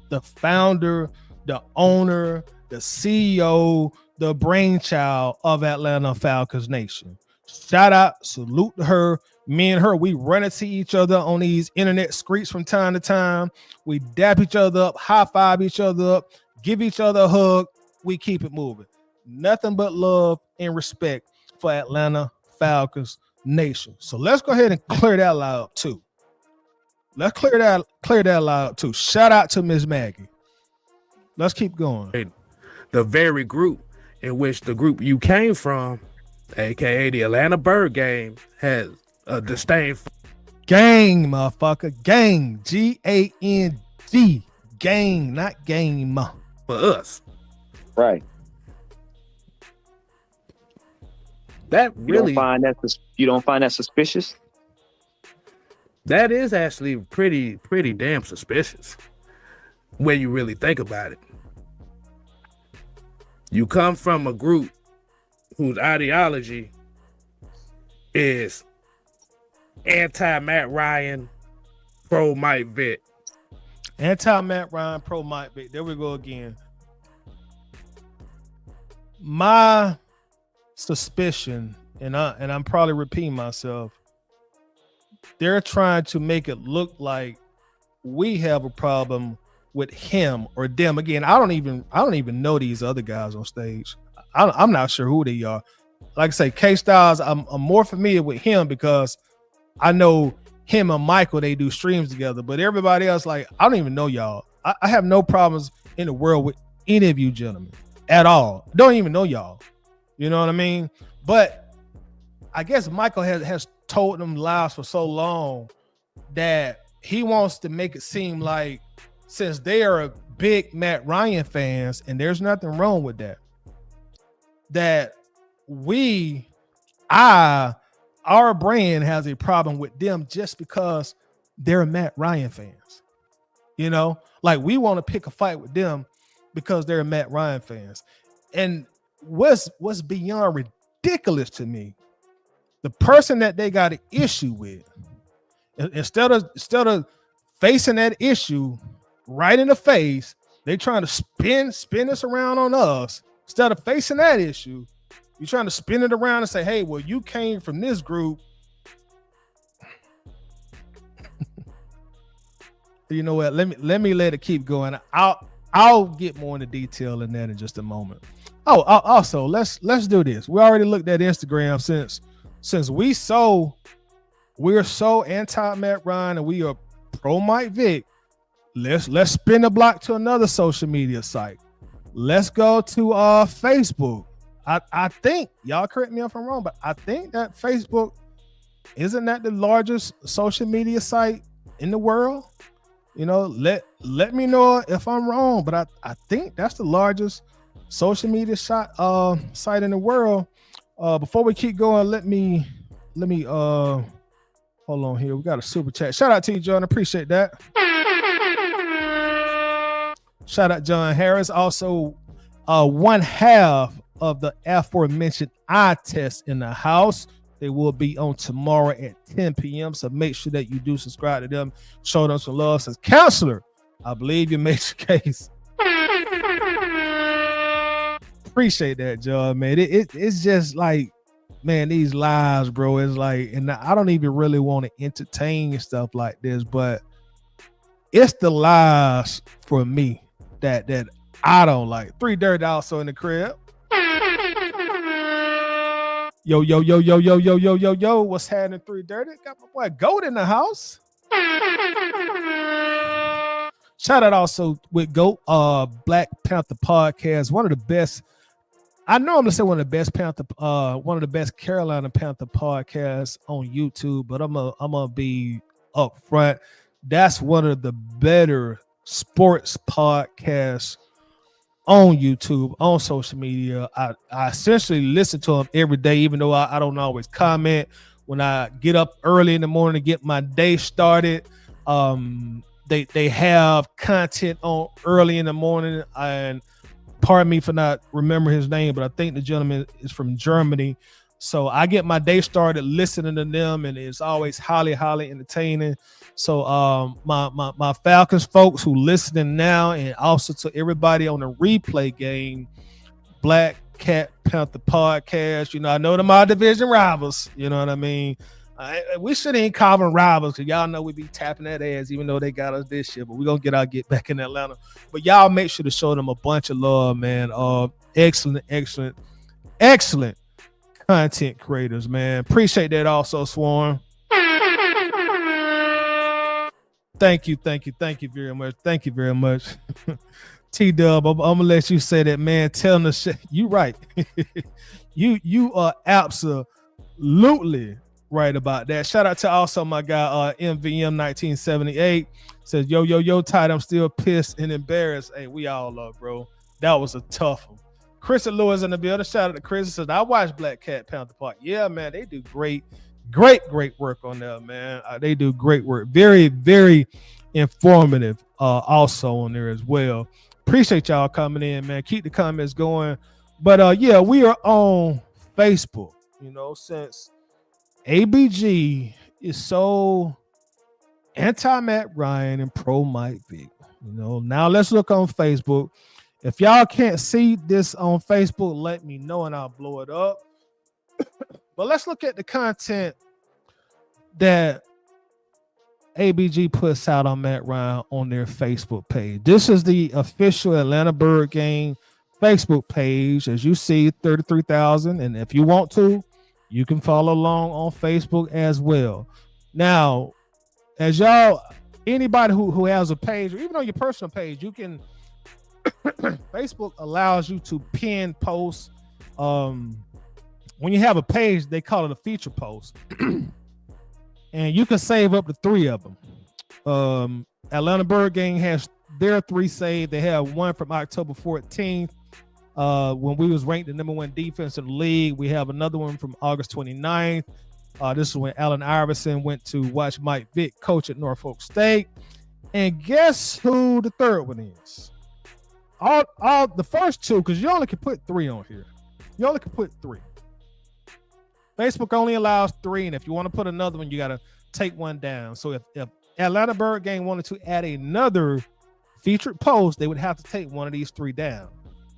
[SPEAKER 1] the founder, the owner, the CEO, the brainchild of Atlanta Falcons Nation. Shout out, salute to her. Me and her, we run into each other on these internet streets from time to time. We dap each other up, high five each other up, give each other a hug. We keep it moving. nothing but love and respect for Atlanta Falcons Nation. So let's go ahead and clear that loud too. Let's clear that loud too. Shout out to Miss Maggie. Let's keep going.
[SPEAKER 2] The very group in which the group you came from, aka the Atlanta Bird Game, has a disdain.
[SPEAKER 1] Gang, motherfucker. Gang. G-A-N-G. Gang, not game.
[SPEAKER 2] For us.
[SPEAKER 4] Right.
[SPEAKER 2] That really
[SPEAKER 4] you don't find that suspicious?
[SPEAKER 2] That is actually pretty damn suspicious when you really think about it. You come from a group whose ideology is anti-Matt Ryan, pro-Mike Vick.
[SPEAKER 1] Anti-Matt Ryan, pro-Mike Vick. There we go again. My suspicion, and I'm probably repeating myself, they're trying to make it look like we have a problem with him or them. Again, I don't even know these other guys on stage. I'm not sure who they are. Like I say, K-Styles, I'm more familiar with him because I know him and Michael, they do streams together. But everybody else, like, I don't even know y'all. I have no problems in the world with any of you gentlemen at all. Don't even know y'all. You know what I mean? But I guess Michael has told them lies for so long that he wants to make it seem like, since they are big Matt Ryan fans, and there's nothing wrong with that, that our brand has a problem with them just because they're Matt Ryan fans. You know, like we want to pick a fight with them because they're Matt Ryan fans. And what's beyond ridiculous to me, the person that they got an issue with, instead of facing that issue right in the face, they trying to spin this around on us. Instead of facing that issue, you're trying to spin it around and say, hey, well, you came from this group. You know what? Let me let it keep going. I'll get more into detail in that in just a moment. Oh, also, let's do this. We already looked at Instagram since we're so anti Matt Ryan and we are pro Mike Vick. Let's spin the block to another social media site. Let's go to Facebook. I think, y'all correct me if I'm wrong, but I think that Facebook, isn't that the largest social media site in the world? You know, let me know if I'm wrong, but I think that's the largest social media site in the world. Before we keep going, let me hold on here. We got a super chat. Shout out to you, John. Appreciate that. Shout out John Harris. Also, one half of the aforementioned eye test in the house. They will be on tomorrow at 10 p.m. So make sure that you do subscribe to them. Show them some love. Says, counselor, I believe you made your case. Appreciate that, John, man. It's just like, man, these lies, bro. It's like, and I don't even really want to entertain stuff like this, but it's the lies for me that I don't like. 3 Dirty also in the crib. Yo, what's happening, 3 Dirty? Got my boy Goat in the house. Shout out also with Goat, Black Panther podcast, one of the best. I know I'm gonna say one of the best Carolina Panther podcasts on YouTube, but I'm gonna be upfront. That's one of the better sports podcasts on YouTube, on social media. I essentially listen to them every day, even though I don't always comment. When I get up early in the morning to get my day started, they have content on early in the morning. And pardon me for not remembering his name, but I think the gentleman is from Germany. So I get my day started listening to them, and it's always highly, highly entertaining. So my Falcons folks who listening now, and also to everybody on the replay game, Black Cat Panther podcast. You know, I know them our division rivals. You know what I mean? We shouldn't even call them rivals, because y'all know we be tapping that ass, even though they got us this year. But we're gonna get back in Atlanta. But y'all make sure to show them a bunch of love, man. excellent content creators, man. Appreciate that also, Swarm. Thank you very much. Thank you very much. T-Dub, I'm gonna let you say that, man. Telling the shit. You right. you are absolutely right about that. Shout out to also my guy MVM 1978. Says yo Tide, I'm still pissed and embarrassed. Hey, we all love, bro. That was a tough one. Chris and Lewis in the building. Shout out to Chris. Says I watched Black Cat Panther Park. Yeah, man, they do great work on there, man. They do great work. Very informative also on there as well. Appreciate y'all coming in, man. Keep the comments going. But yeah, we are on Facebook, you know, since ABG is so anti-Matt Ryan and pro Mike Vick. You know, now let's look on Facebook. If y'all can't see this on Facebook, let me know and I'll blow it up. But let's look at the content that ABG puts out on Matt Ryan on their Facebook page. This is the official Atlanta Bird Game Facebook page. As you see, 33,000. And if you want to, you can follow along on Facebook as well. Now, as y'all, anybody who has a page, or even on your personal page, you can, Facebook allows you to pin posts. When you have a page, they call it a feature post. And you can save up to 3 of them. Atlanta Bird Gang has their 3 saved. They have one from October 14th, when we was ranked the #1 defense in the league. We have another one from August 29th. This is when Allen Iverson went to watch Mike Vick coach at Norfolk State. And guess who the third one is? All the first 2, because you only can put 3 on here. You only can put 3. Facebook only allows 3, and if you want to put another one, you got to take one down. So if Atlanta Bird Gang wanted to add another featured post, they would have to take one of these 3 down.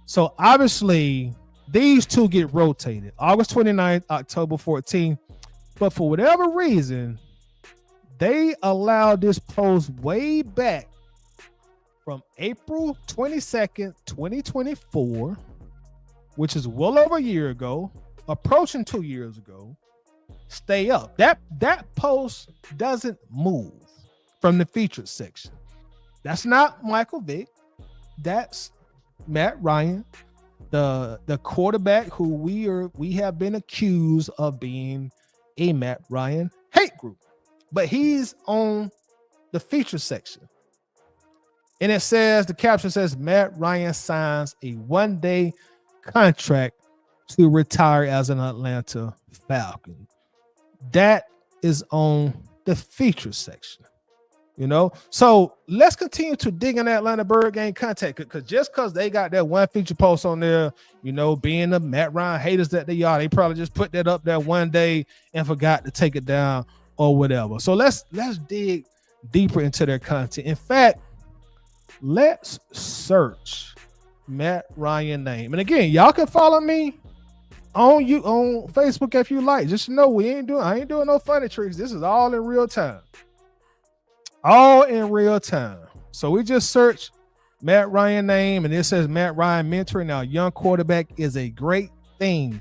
[SPEAKER 1] So obviously, these 2 get rotated. August 29th, October 14th. But for whatever reason, they allowed this post way back from April 22nd, 2024, which is well over a year ago, approaching 2 years ago, stay up. That post doesn't move from the featured section. That's not Michael Vick. That's Matt Ryan, the quarterback who we have been accused of being a Matt Ryan hate group. But he's on the feature section. And it says, the caption says, Matt Ryan signs a 1-day contract to retire as an Atlanta Falcon. That is on the feature section, you know. So let's continue to dig in that Atlanta Bird Gang content, because just because they got that one feature post on there, you know, being the Matt Ryan haters that they are, they probably just put that up there one day and forgot to take it down or whatever. So let's dig deeper into their content. In fact, let's search Matt Ryan name. And again, y'all can follow me on Facebook if you like. Just know I ain't doing no funny tricks. This is all in real time. All in real time. So we just search Matt Ryan name, and it says Matt Ryan mentoring our young quarterback is a great thing.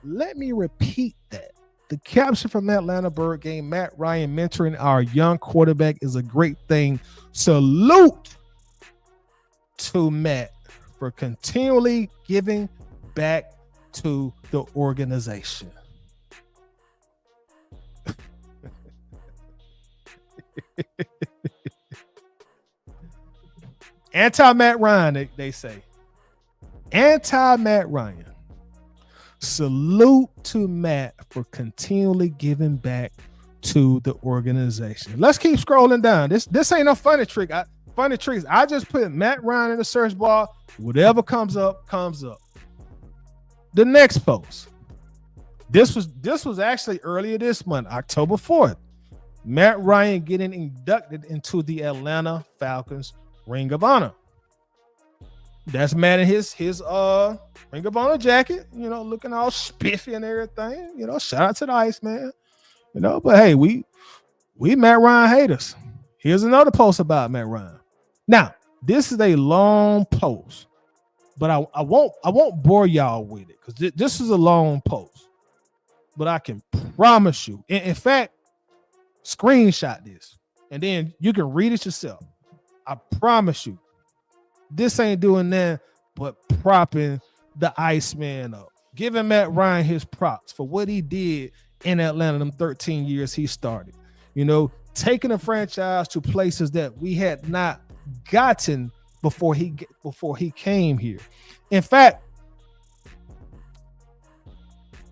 [SPEAKER 1] Let me repeat that. The caption from Atlanta Bird Game, Matt Ryan mentoring our young quarterback is a great thing. Salute to Matt for continually giving back to the organization. Anti-Matt Ryan, they say. Anti-Matt Ryan. Salute to Matt for continually giving back to the organization. Let's keep scrolling down. This ain't no funny trick. Funny tricks. I just put Matt Ryan in the search bar. Whatever comes up, comes up. The next post. This was actually earlier this month, October 4th. Matt Ryan getting inducted into the Atlanta Falcons Ring of Honor. That's Matt in his Ring of Honor jacket, you know, looking all spiffy and everything. You know, shout out to the Iceman. You know, but hey, we Matt Ryan haters. Here's another post about Matt Ryan. Now, this is a long post. but I won't bore y'all with it because this is a long post. But I can promise you, in fact, screenshot this and then you can read it yourself. I promise you, this ain't doing that but propping the Iceman up, giving Matt Ryan his props for what he did in Atlanta them 13 years he started. You know, taking a franchise to places that we had not gotten before he came here. In fact,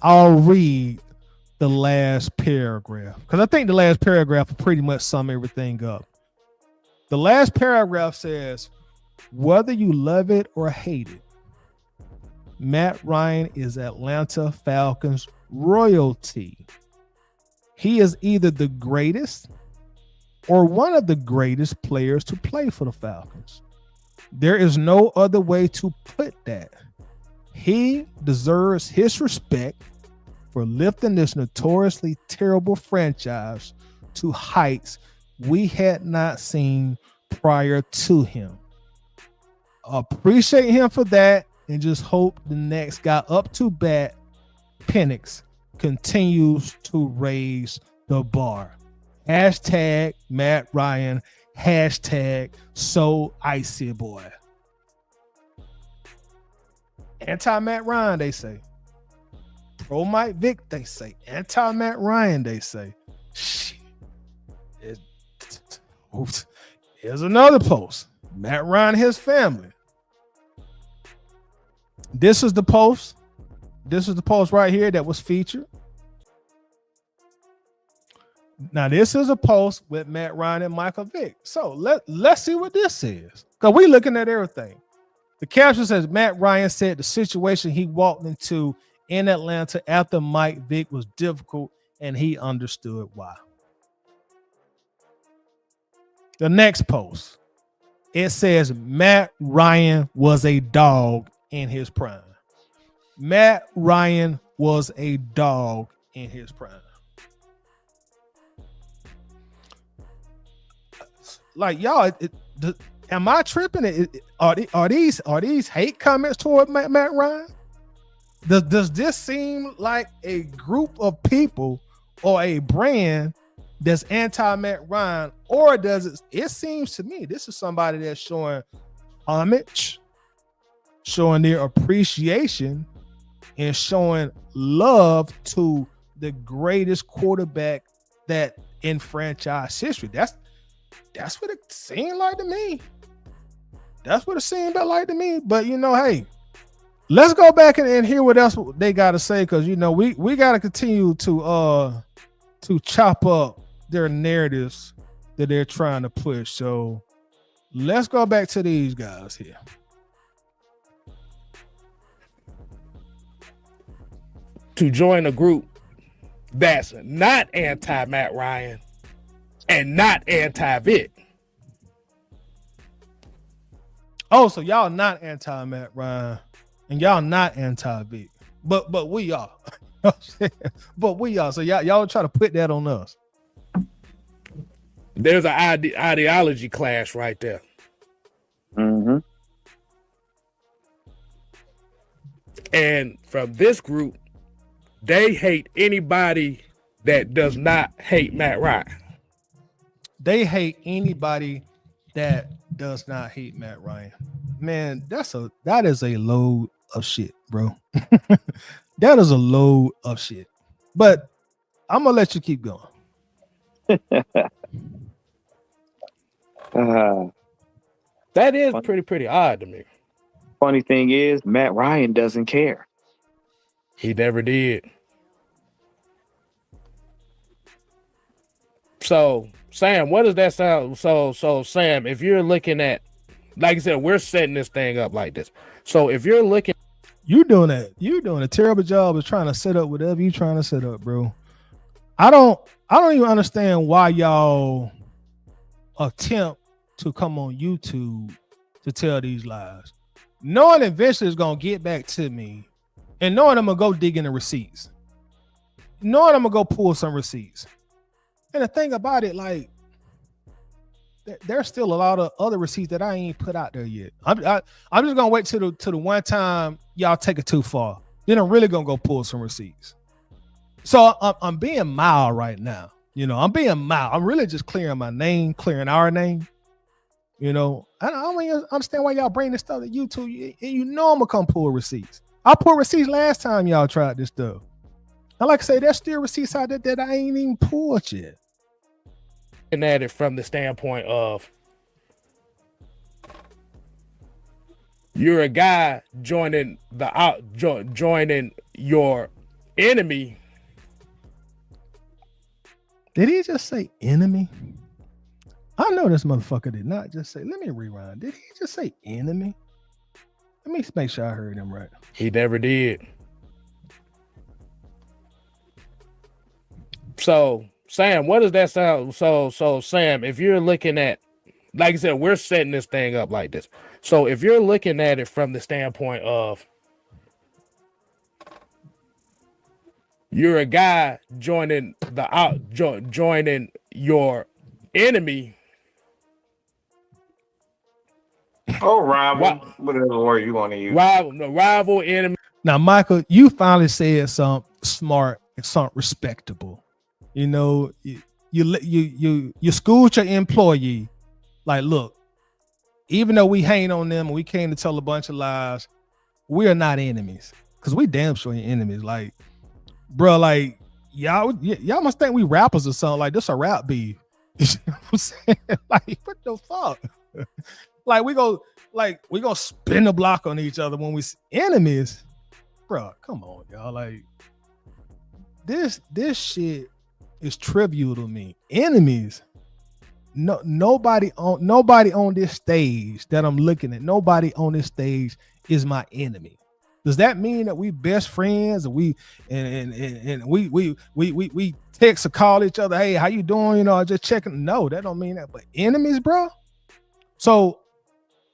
[SPEAKER 1] I'll read the last paragraph because I think the last paragraph will pretty much sum everything up. The last paragraph says, whether you love it or hate it, Matt Ryan is Atlanta Falcons royalty. He is either the greatest or one of the greatest players to play for the Falcons. There is no other way to put that. He deserves his respect for lifting this notoriously terrible franchise to heights we had not seen prior to him. Appreciate him for that and just hope the next guy up to bat, Penix, continues to raise the bar. Hashtag Matt Ryan. Hashtag so icy boy. Anti-Matt Ryan, they say. Pro Mike Vick, they say. Anti-Matt Ryan, they say. Shit. Here's another post. Matt Ryan, his family. This is the post. This is the post right here that was featured. Now, this is a post with Matt Ryan and Michael Vick. So let's see what this is. Because we're looking at everything. The caption says, Matt Ryan said the situation he walked into in Atlanta after Mike Vick was difficult and he understood why. The next post, it says Matt Ryan was a dog in his prime. Matt Ryan was a dog in his prime. Like, y'all, am I tripping? Are these hate comments toward Matt Ryan? Does this seem like a group of people or a brand that's anti-Matt Ryan, or does it seems to me this is somebody that's showing homage, showing their appreciation, and showing love to the greatest quarterback that in franchise history. That's what it seemed like to me. That's what it seemed like to me. But you know, hey, let's go back and hear what else they got to say, because you know we got to continue to chop up their narratives that they're trying to push. So let's go back to these guys here.
[SPEAKER 2] To join a group that's not anti-Matt Ryan and not anti-Vic.
[SPEAKER 1] Oh, so y'all not anti-Matt Ryan and y'all not anti-Vic. But we are. But we are. So y'all try to put that on us.
[SPEAKER 2] There's an ideology clash right there.
[SPEAKER 4] Mm-hmm.
[SPEAKER 2] And from this group, they hate anybody that does not hate Matt Ryan.
[SPEAKER 1] They hate anybody that does not hate Matt Ryan. Man, that is a load of shit, bro. That is a load of shit. But I'm gonna let you keep going.
[SPEAKER 2] That is pretty odd to me.
[SPEAKER 4] Funny thing is, Matt Ryan doesn't care.
[SPEAKER 2] He never did. So, Sam, what does that sound? So Sam, if you're looking at, like I said, we're setting this thing up like this. So if you're looking,
[SPEAKER 1] you're doing a terrible job of trying to set up whatever you're trying to set up, bro. I don't even understand why y'all attempt to come on YouTube to tell these lies, knowing eventually it's gonna get back to me, and knowing I'm gonna go dig in the receipts, knowing I'm gonna go pull some receipts. And the thing about it, like, there's still a lot of other receipts that I ain't put out there yet. I'm just gonna wait till the one time y'all take it too far. Then I'm really gonna go pull some receipts. So I'm being mild right now. I'm being mild. I'm really just clearing my name, clearing our name. I don't even understand why y'all bring this stuff to YouTube. I'm gonna come pull receipts. I pulled receipts last time y'all tried this stuff. And like I say, there's still receipts out there that I ain't even pulled yet.
[SPEAKER 2] And at it from the standpoint of you're a guy joining your enemy.
[SPEAKER 1] Did he just say enemy? I know this motherfucker did not just say. Let me rewind. Did he just say enemy? Let me make sure I heard him right.
[SPEAKER 2] He never did. So, Sam, what does that sound? So Sam, if you're looking at, like I said, we're setting this thing up like this. So if you're looking at it from the standpoint of you're a guy joining your enemy.
[SPEAKER 3] Oh, rival, whatever word you want to use.
[SPEAKER 2] Rival, enemy.
[SPEAKER 1] Now, Michael, you finally said something smart and something respectable. You schooled your employee. Like, look, even though we hang on them and we came to tell a bunch of lies, we are not enemies. Because we damn sure ain't enemies. Like, bro, like, y'all must think we rappers or something. Like, this a rap beef. You know what I'm saying? Like, what the fuck? Like, we go spin the block on each other when we enemies. Bro, come on, y'all. Like, this shit is trivial to me. Enemies. No, nobody on this stage that I'm looking at, nobody on this stage is my enemy. Does that mean that we best friends and we text or call each other? Hey, how you doing? Just checking. No, that don't mean that. But enemies, bro. So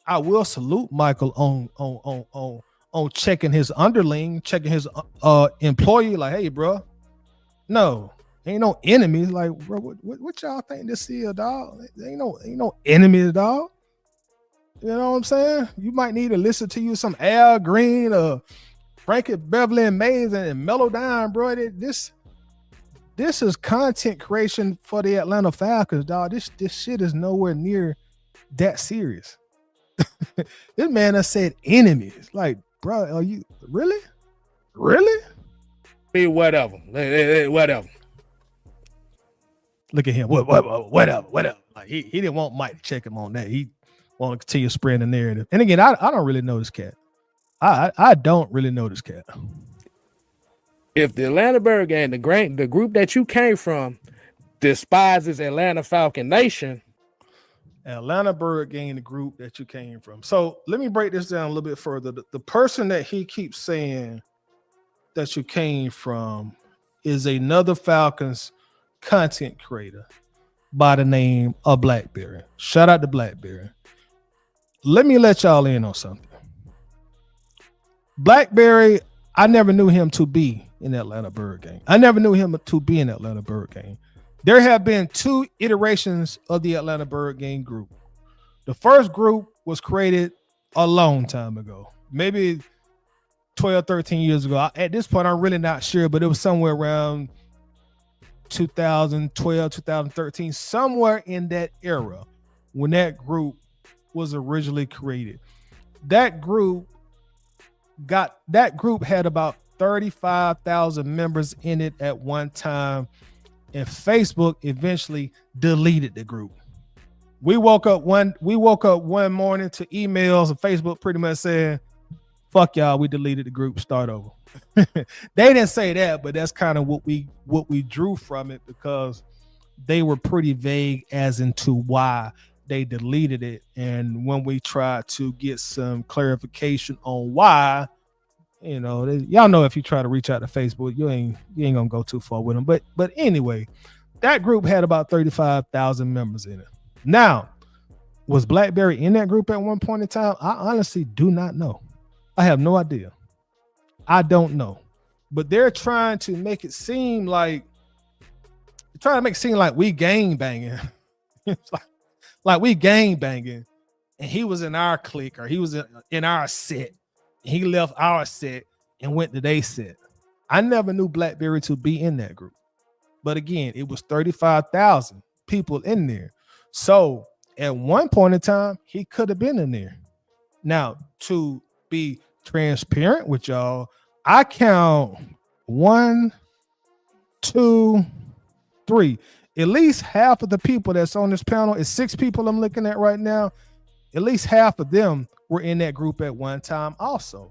[SPEAKER 1] I will salute Michael on checking his underling, checking his employee. Like, hey, bro, no, ain't no enemies. Like, bro, what y'all think this is, dog? Ain't no enemies, dog. You know what I'm saying? You might need to listen to you some Al Green or Frankie Beverly and Mays and mellow down, bro. This is content creation for the Atlanta Falcons, dog. This shit is nowhere near that serious. This man has said enemies. Like, bro, are you really?
[SPEAKER 2] Whatever.
[SPEAKER 1] Look at him. Whatever. Like, he didn't want Mike to check him on that. He want to continue spreading the narrative. And again, I don't really know this cat. I don't really know this cat.
[SPEAKER 2] If the Atlanta Bird Gang, the group that you came from, despises Atlanta Falcon Nation,
[SPEAKER 1] Atlanta Bird Gang, the group that you came from. So let me break this down a little bit further. The person that he keeps saying that you came from is another Falcons content creator by the name of Blackberry. Shout out to Blackberry. Let me let y'all in on something. Blackberry, I never knew him to be in the Atlanta Bird Gang. I never knew him to be in the Atlanta Bird Gang. There have been two iterations of the Atlanta Bird Gang group. The first group was created a long time ago, maybe 12, 13 years ago. At this point, I'm really not sure, but it was somewhere around 2012, 2013, somewhere in that era when that group was originally created. That group had about 35,000 members in it at one time, and Facebook eventually deleted the group. We woke up one morning to emails and Facebook pretty much saying, fuck y'all, we deleted the group, start over. They didn't say that, but that's kind of what we drew from it, because they were pretty vague as into why they deleted it. And when we tried to get some clarification on why, y'all know if you try to reach out to Facebook, you ain't gonna go too far with them. But anyway, that group had about 35,000 members in it. Now, was Blackberry in that group at one point in time? I honestly do not know. I have no idea. I don't know. But they're trying to make it seem like we gang banging. It's Like we gang banging, and he was in our clique or he was in our set. He left our set and went to their set. I never knew BlackBerry to be in that group. But again, it was 35,000 people in there. So at one point in time, he could have been in there. Now, to be transparent with y'all, I count 1, 2, 3. At least half of the people that's on this panel is 6 people I'm looking at right now. At least half of them were in that group at one time also.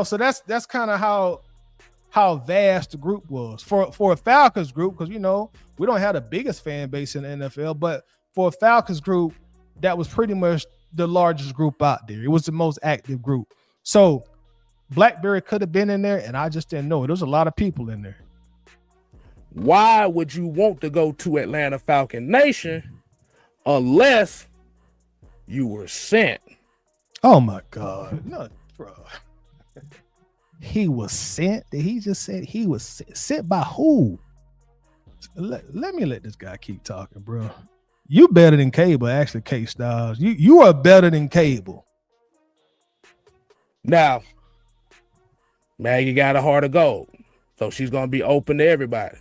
[SPEAKER 1] So that's kind of how vast the group was for a Falcons group, because we don't have the biggest fan base in the NFL, but for a Falcons group, that was pretty much the largest group out there. It was the most active group. So BlackBerry could have been in there, and I just didn't know it. There was a lot of people in there.
[SPEAKER 2] Why would you want to go to Atlanta Falcon Nation unless you were sent?
[SPEAKER 1] Oh my God. No, bro. He was sent? Did he just say he was sent by who? Let me let this guy keep talking, bro. You better than Cable, actually, K-Styles. You are better than Cable.
[SPEAKER 2] Now, Maggie got a heart of gold, so she's gonna be open to everybody.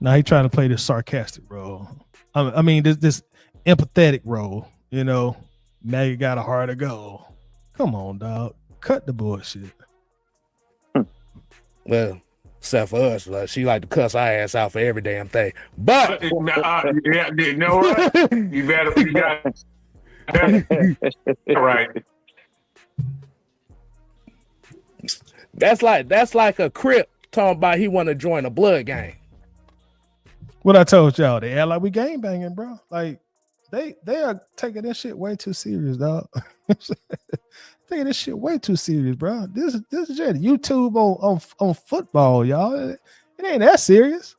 [SPEAKER 1] Now he trying to play this sarcastic role. I mean, this empathetic role. Maggie got a heart of gold. Come on, dog. Cut the bullshit.
[SPEAKER 2] Well, except for us, she like to cuss our ass out for every damn thing. But
[SPEAKER 3] you know what? You got right.
[SPEAKER 2] That's like a Crip talking about he want to join a blood gang.
[SPEAKER 1] What I told y'all, they act like we gang banging, bro. Like they are taking this shit way too serious, dog. Taking this shit way too serious, bro. This is just YouTube on football, y'all. It ain't that serious.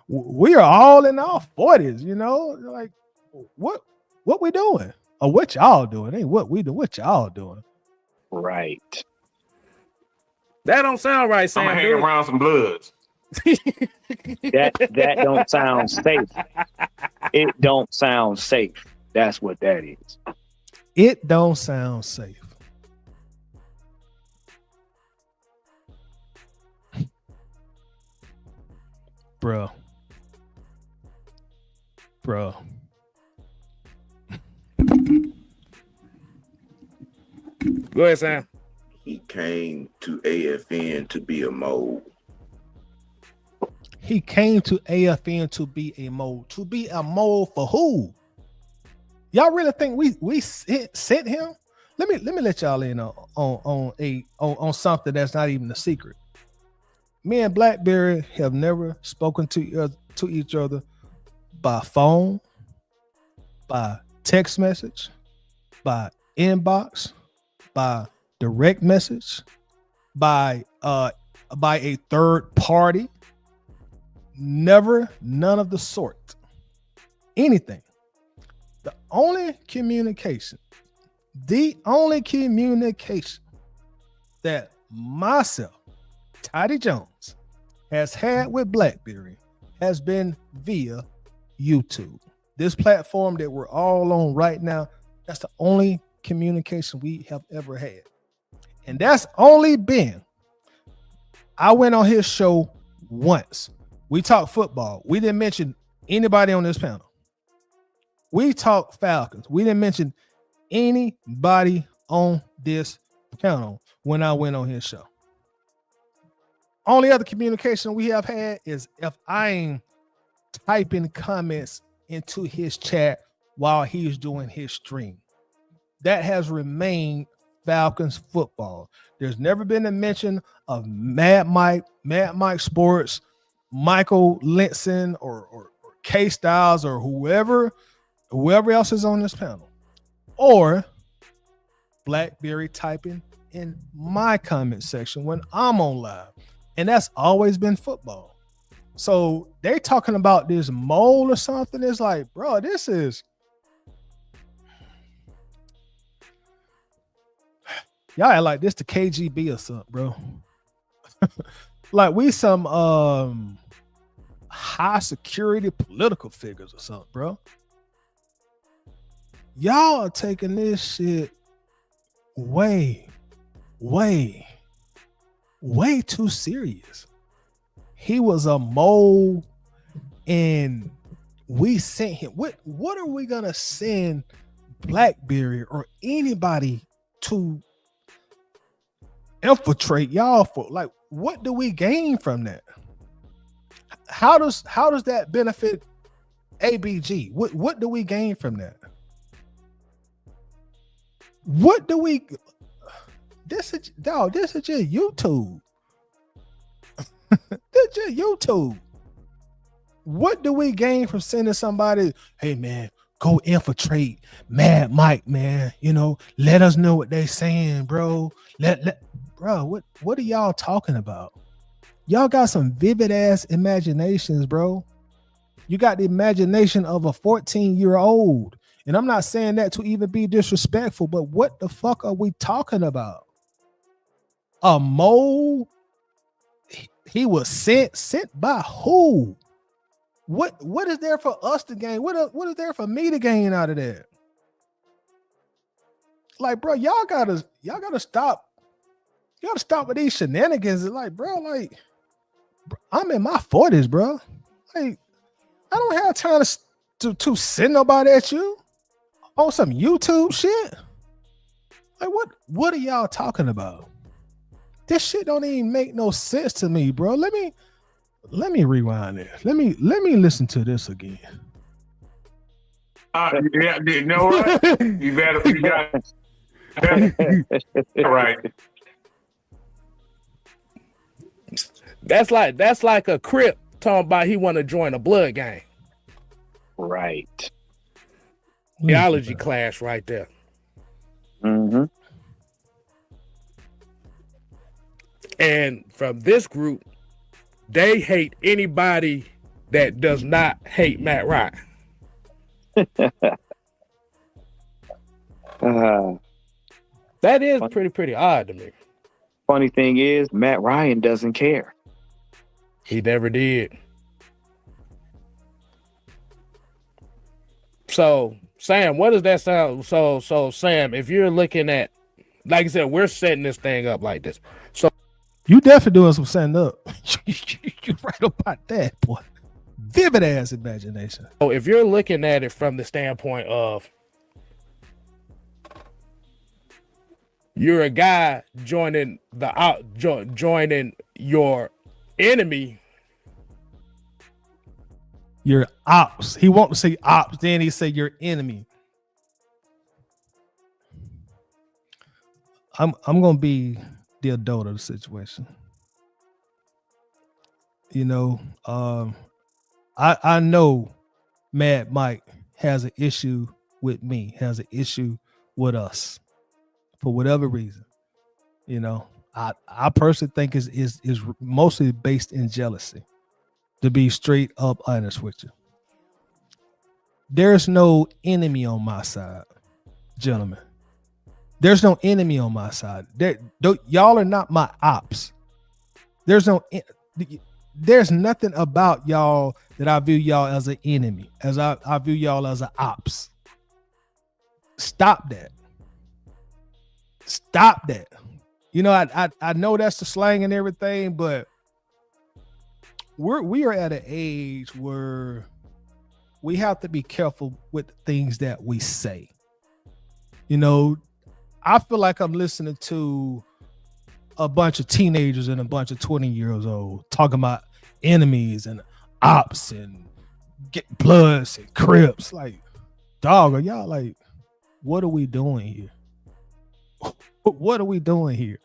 [SPEAKER 1] We are all in our 40s, like what we doing? Or what y'all doing? Ain't what we do, what y'all doing.
[SPEAKER 4] Right.
[SPEAKER 2] That don't sound right, Sam.
[SPEAKER 3] I'm gonna hang around some bloods.
[SPEAKER 4] that don't sound safe. It don't sound safe. That's what that is.
[SPEAKER 1] It don't sound safe. Bro. Go
[SPEAKER 2] ahead, Sam.
[SPEAKER 5] He came to AFN to be a mole.
[SPEAKER 1] He came to AFN to be a mole. To be a mole for who? Y'all really think we sent him? Let me let y'all in on something that's not even a secret. Me and BlackBerry have never spoken to each other by phone, by text message, by inbox, by direct message, by a third party. Never, none of the sort. Anything. The only communication that myself, Toddy Jones, has had with BlackBerry has been via YouTube. This platform that we're all on right now, that's the only communication we have ever had. And that's only been, I went on his show once. We talked football. We didn't mention anybody on this panel. We talked Falcons. We didn't mention anybody on this panel when I went on his show. Only other communication we have had is if I'm typing comments into his chat while he's doing his stream. That has remained Falcons football. There's never been a mention of Mad Mike Sports, Michael Linson, or K Styles, or whoever else is on this panel, or BlackBerry typing in my comment section when I'm on live. And that's always been football. So they're talking about this mole or something. It's like, bro, this is, y'all act like this the KGB or something, bro. Like we some high security political figures or something, bro. y'all are taking this shit way too serious. He was a mole, and we sent him. What are we gonna send Blackberry or anybody to infiltrate y'all for? Like, what do we gain from that? How does that benefit ABG? What do we gain from that? What do we? This is just YouTube. This is just YouTube. What do we gain from sending somebody? Hey man, go infiltrate Mad Mike, man. You know, let us know what they saying, bro. Bro, what are y'all talking about? Y'all got some vivid ass imaginations, bro. You got the imagination of a 14-year-old. And I'm not saying that to even be disrespectful, but what the fuck are we talking about? A mole? He was sent by who? What is there for us to gain? What is there for me to gain out of that? Like, bro, y'all gotta stop. You gotta stop with these shenanigans. Like, bro, like, I'm in my 40s, bro. Like, I don't have time to send nobody at you on some YouTube shit. Like, what are y'all talking about? This shit don't even make no sense to me, bro. Let me rewind this. Let me listen to this again.
[SPEAKER 3] Yeah, you know what? You got right.
[SPEAKER 2] That's like a Crip talking about he want to join a blood gang.
[SPEAKER 4] Right.
[SPEAKER 2] Theology clash right there.
[SPEAKER 4] Mm-hmm.
[SPEAKER 2] And from this group, they hate anybody that does not hate Matt Ryan. That is pretty odd to me.
[SPEAKER 4] Funny thing is, Matt Ryan doesn't care.
[SPEAKER 2] He never did. So, Sam, what does that sound? So Sam, if you're looking at, like I said, we're setting this thing up like this. So
[SPEAKER 1] you definitely doing some setting up. You're right about that, boy. Vivid ass imagination.
[SPEAKER 2] So if you're looking at it from the standpoint of you're a guy joining joining your enemy.
[SPEAKER 1] Your ops. He won't say ops, then he say your enemy. I'm gonna be the adult of the situation. You know, I know Mad Mike has an issue with me, has an issue with us for whatever reason. You know, I personally think is mostly based in jealousy, to be straight up honest with you. There's no enemy on my side, gentlemen. There's no enemy on my side. Y'all are not my ops. There's nothing about y'all that I view y'all as an enemy, as I view y'all as an ops. Stop that. Stop that. You know, I know that's the slang and everything, but we are at an age where we have to be careful with the things that we say. You know, I feel like I'm listening to a bunch of teenagers and a bunch of 20-year-olds talking about enemies and ops and get bloods and Crips. Like, dog, are y'all like, what are we doing here? What are we doing here?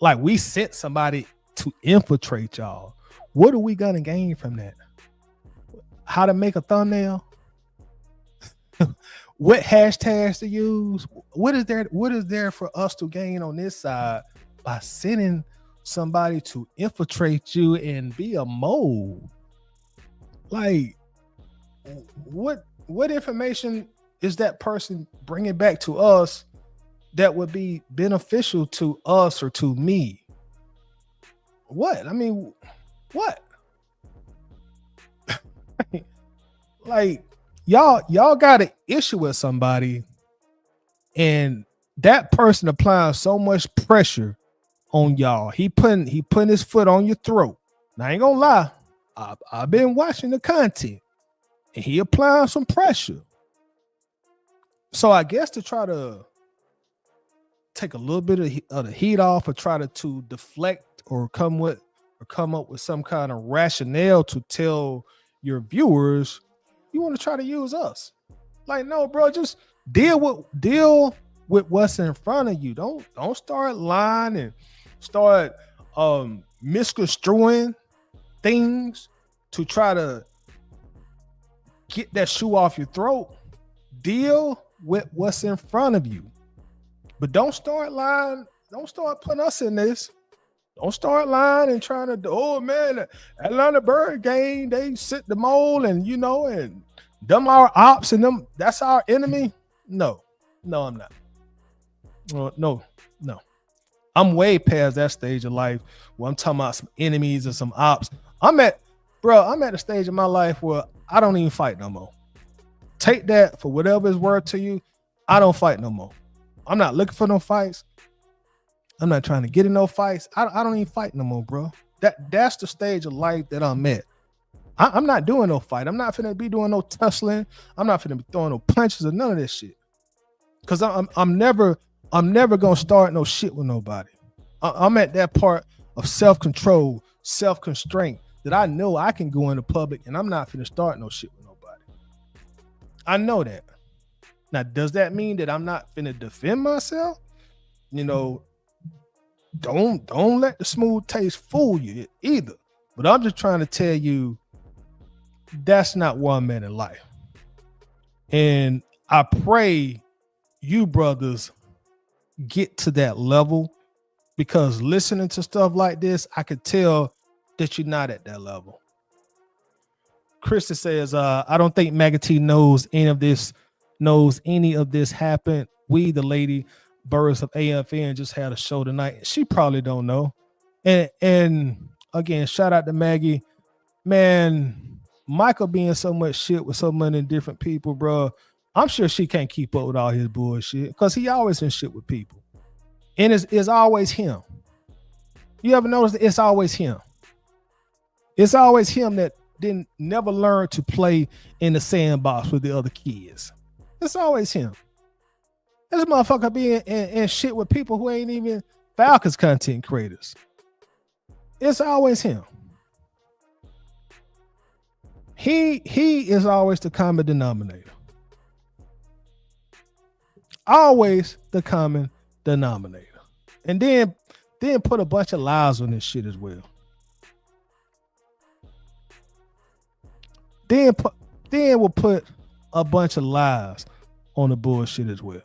[SPEAKER 1] Like, we sent somebody to infiltrate y'all. What are we gonna gain from that? How to make a thumbnail? What hashtags to use? What is there for us to gain on this side by sending somebody to infiltrate you and be a mole? Like, what information is that person bringing back to us that would be beneficial to us or to me? What? I mean, what? Like, y'all got an issue with somebody, and that person applying so much pressure on y'all. He putting his foot on your throat. Now, I ain't gonna lie, I've been watching the content, and he applying some pressure. So I guess to try to take a little bit of the heat off, or try to deflect, or come up with some kind of rationale to tell your viewers, you want to try to use us. Like, no, bro, just deal with what's in front of you. Don't start lying and start misconstruing things to try to get that shoe off your throat. Deal with what's in front of you. But don't start lying. Don't start putting us in this. Don't start lying and trying to, oh man, Atlanta Bird game, they sit the mole and and them our ops and them, that's our enemy. No, I'm not. No. I'm way past that stage of life where I'm talking about some enemies and some ops. I'm at the stage of my life where I don't even fight no more. Take that for whatever it's worth to you. I don't fight no more. I'm not looking for no fights. I'm not trying to get in no fights. I don't even fight no more, bro. That's the stage of life that I'm at. I'm not doing no fight. I'm not finna be doing no tussling. I'm not finna be throwing no punches or none of this shit. Cause I'm never gonna start no shit with nobody. I'm at that part of self-control, self-constraint that I know I can go into public and I'm not finna start no shit with nobody. I know that. Now, does that mean that I'm not finna defend myself? Don't let the smooth taste fool you either. But I'm just trying to tell you that's not where I'm at in life. And I pray you brothers get to that level, because listening to stuff like this, I could tell that you're not at that level. Krista says, I don't think Maggie knows any of this happened. We, the lady Birds of AFN, just had a show tonight. She probably don't know. And again, shout out to Maggie. Man, Michael being so much shit with so many different people, bro. I'm sure she can't keep up with all his bullshit, because he always in shit with people. And it's always him. You ever notice that it's always him? It's always him that didn't never learn to play in the sandbox with the other kids. It's always him. This motherfucker being in shit with people who ain't even Falcons content creators. It's always him. He is always the common denominator. Always the common denominator. And then put a bunch of lies on this shit as well. Then we'll put a bunch of lies on the bullshit as well.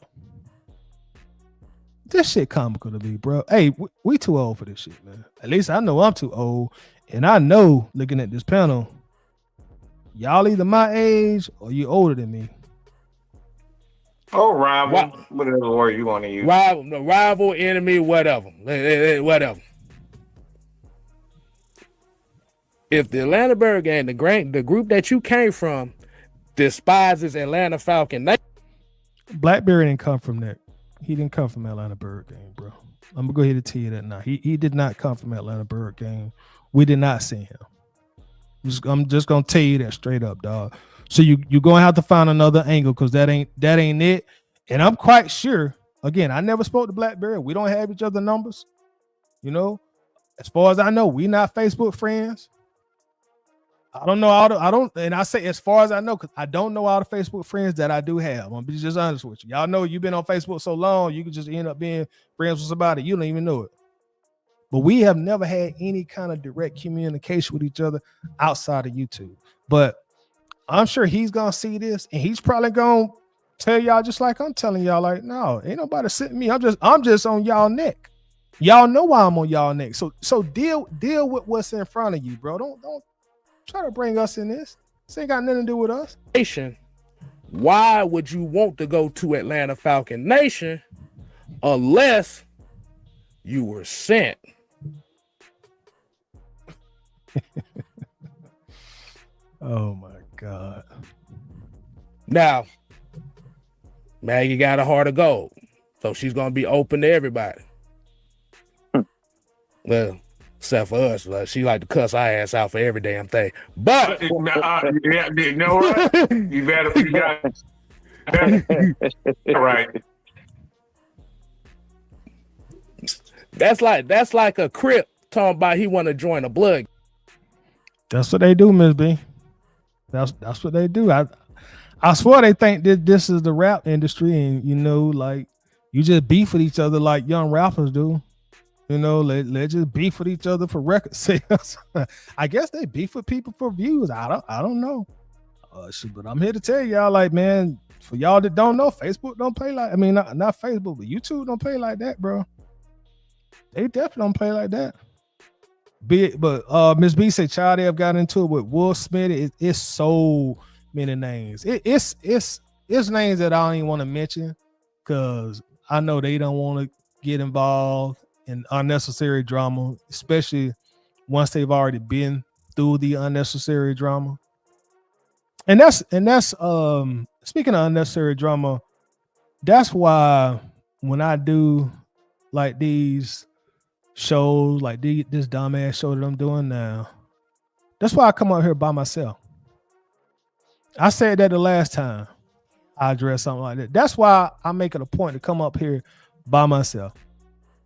[SPEAKER 1] This shit comical to me, bro. Hey, we too old for this shit, man. At least I know I'm too old. And I know, looking at this panel, y'all either my age or you older than me.
[SPEAKER 3] Oh, rival, whatever word you want to use.
[SPEAKER 2] Rival, enemy, whatever. Whatever. If the Atlanta Bird gang, the group that you came from, despises Atlanta Falcon,
[SPEAKER 1] Blackberry didn't come from that. He didn't come from Atlanta Bird game, bro. I'm gonna go ahead and tell you that now. He did not come from Atlanta Bird game. We did not see him. I'm just gonna tell you that straight up, dog. So you're gonna have to find another angle, because that ain't it. And I'm quite sure. Again, I never spoke to Blackberry. We don't have each other numbers. As far as I know, we not Facebook friends. I don't know and I say as far as I know, because I don't know all the Facebook friends that I do have. I'm gonna be just honest with you. Y'all know you've been on Facebook so long, you can just end up being friends with somebody you don't even know it. But we have never had any kind of direct communication with each other outside of YouTube. But I'm sure he's gonna see this, and he's probably gonna tell y'all just like I'm telling y'all, like, no, ain't nobody sitting me. I'm just on y'all neck. Y'all know why I'm on y'all neck. So deal with what's in front of you, bro. Don't try to bring us in this. This ain't got nothing to do with us.
[SPEAKER 2] Why would you want to go to Atlanta Falcon Nation unless you were sent?
[SPEAKER 1] Oh my God.
[SPEAKER 2] Now, Maggie got a heart of gold, so she's gonna be open to everybody. Well, except for us, she like to cuss our ass out for every damn thing. But
[SPEAKER 3] you know what? You got right.
[SPEAKER 2] That's like a Crip talking about he want to join a blood.
[SPEAKER 1] That's what they do, Miss B. That's what they do. I swear they think that this is the rap industry, and like you just beef with each other like young rappers do. Let just beef with each other for record sales. I guess they beef with people for views. I don't know. But I'm here to tell y'all, like, man, for y'all that don't know, Facebook don't play like. I mean, not Facebook, but YouTube don't play like that, bro. They definitely don't play like that. But Miss B said Child F got into it with Will Smith. It's so many names. It's names that I don't even want to mention because I know they don't want to get involved in unnecessary drama, especially once they've already been through the unnecessary drama. And that's speaking of unnecessary drama, that's why when I do like these shows, like this dumbass show that I'm doing now, that's why I come out here by myself. I said that the last time I addressed something like that. That's why I make it a point to come up here by myself.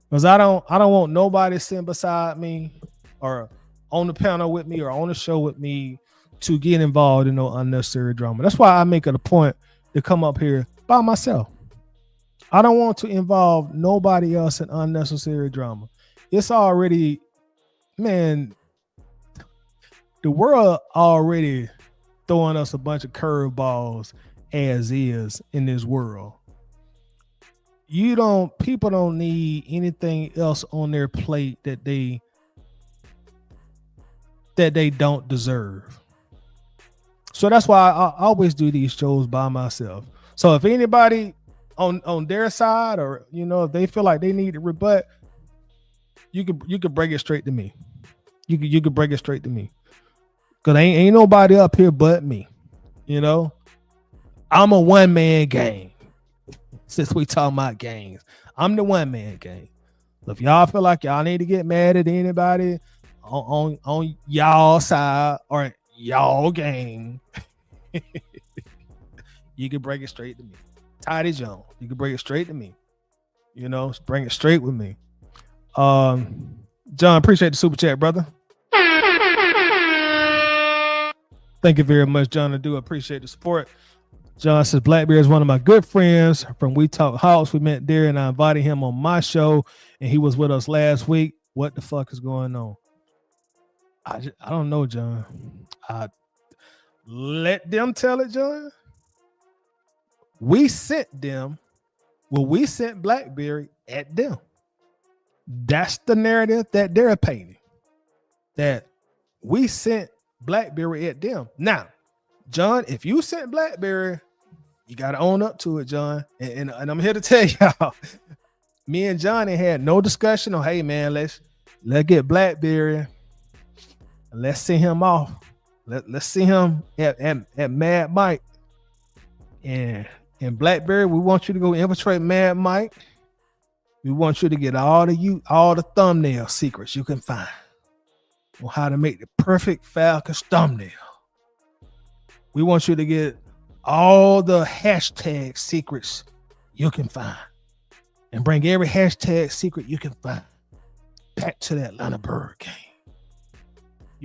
[SPEAKER 1] Because I don't want nobody sitting beside me or on the panel with me or on the show with me to get involved in no unnecessary drama. That's why I make it a point to come up here by myself. I don't want to involve nobody else in unnecessary drama. It's already, man, the world already throwing us a bunch of curveballs as is in this world. People don't need anything else on their plate that they don't deserve. So that's why I always do these shows by myself. So if anybody on their side, or if they feel like they need to rebut, you could bring it straight to me. You could bring it straight to me. Cause ain't nobody up here but me. I'm a one-man gang. Since we talking about gangs, I'm the one-man gang. So if y'all feel like y'all need to get mad at anybody on y'all side or y'all gang, you can bring it straight to me. Tidy Jones, you can bring it straight to me. Bring it straight with me. John, appreciate the super chat, brother. Thank you very much, John. I do appreciate the support. John says Blackbeard is one of my good friends from We Talk House. We met there and I invited him on my show and he was with us last week. What the fuck is going on? I don't know, John. Let them tell it, John. We sent Blackberry at them. That's the narrative that they're painting. That we sent Blackberry at them. Now, John, if you sent Blackberry, you got to own up to it, John. And I'm here to tell y'all, me and Johnny had no discussion on, hey, man, let's get Blackberry and let's see him off. Let's see him at Mad Mike. And Blackberry, we want you to go infiltrate Mad Mike. We want you to get all the thumbnail secrets you can find on how to make the perfect Falcons thumbnail. We want you to get all the hashtag secrets you can find and bring every hashtag secret you can find back to the Atlanta Bird game.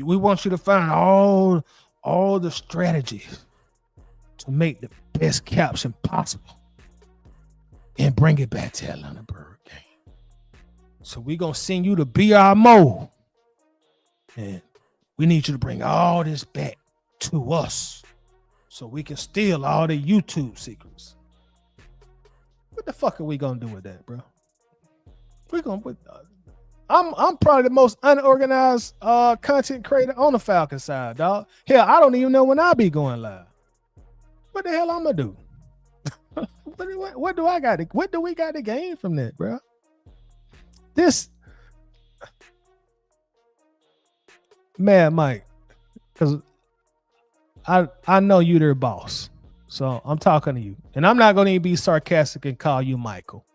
[SPEAKER 1] We want you to find all the strategies to make the best caption possible and bring it back to Atlanta Bird game. So we're going to send you to BR mode and we need you to bring all this back to us so we can steal all the YouTube secrets. What the fuck are we going to do with that, bro? We're going to I'm probably the most unorganized content creator on the Falcon side, dog. Hell, I don't even know when I'll be going live. What the hell I'm gonna do? What do I got? What do we got to gain from that, bro? This Mad Mike, because I know you their boss. So I'm talking to you. And I'm not going to be sarcastic and call you Michael.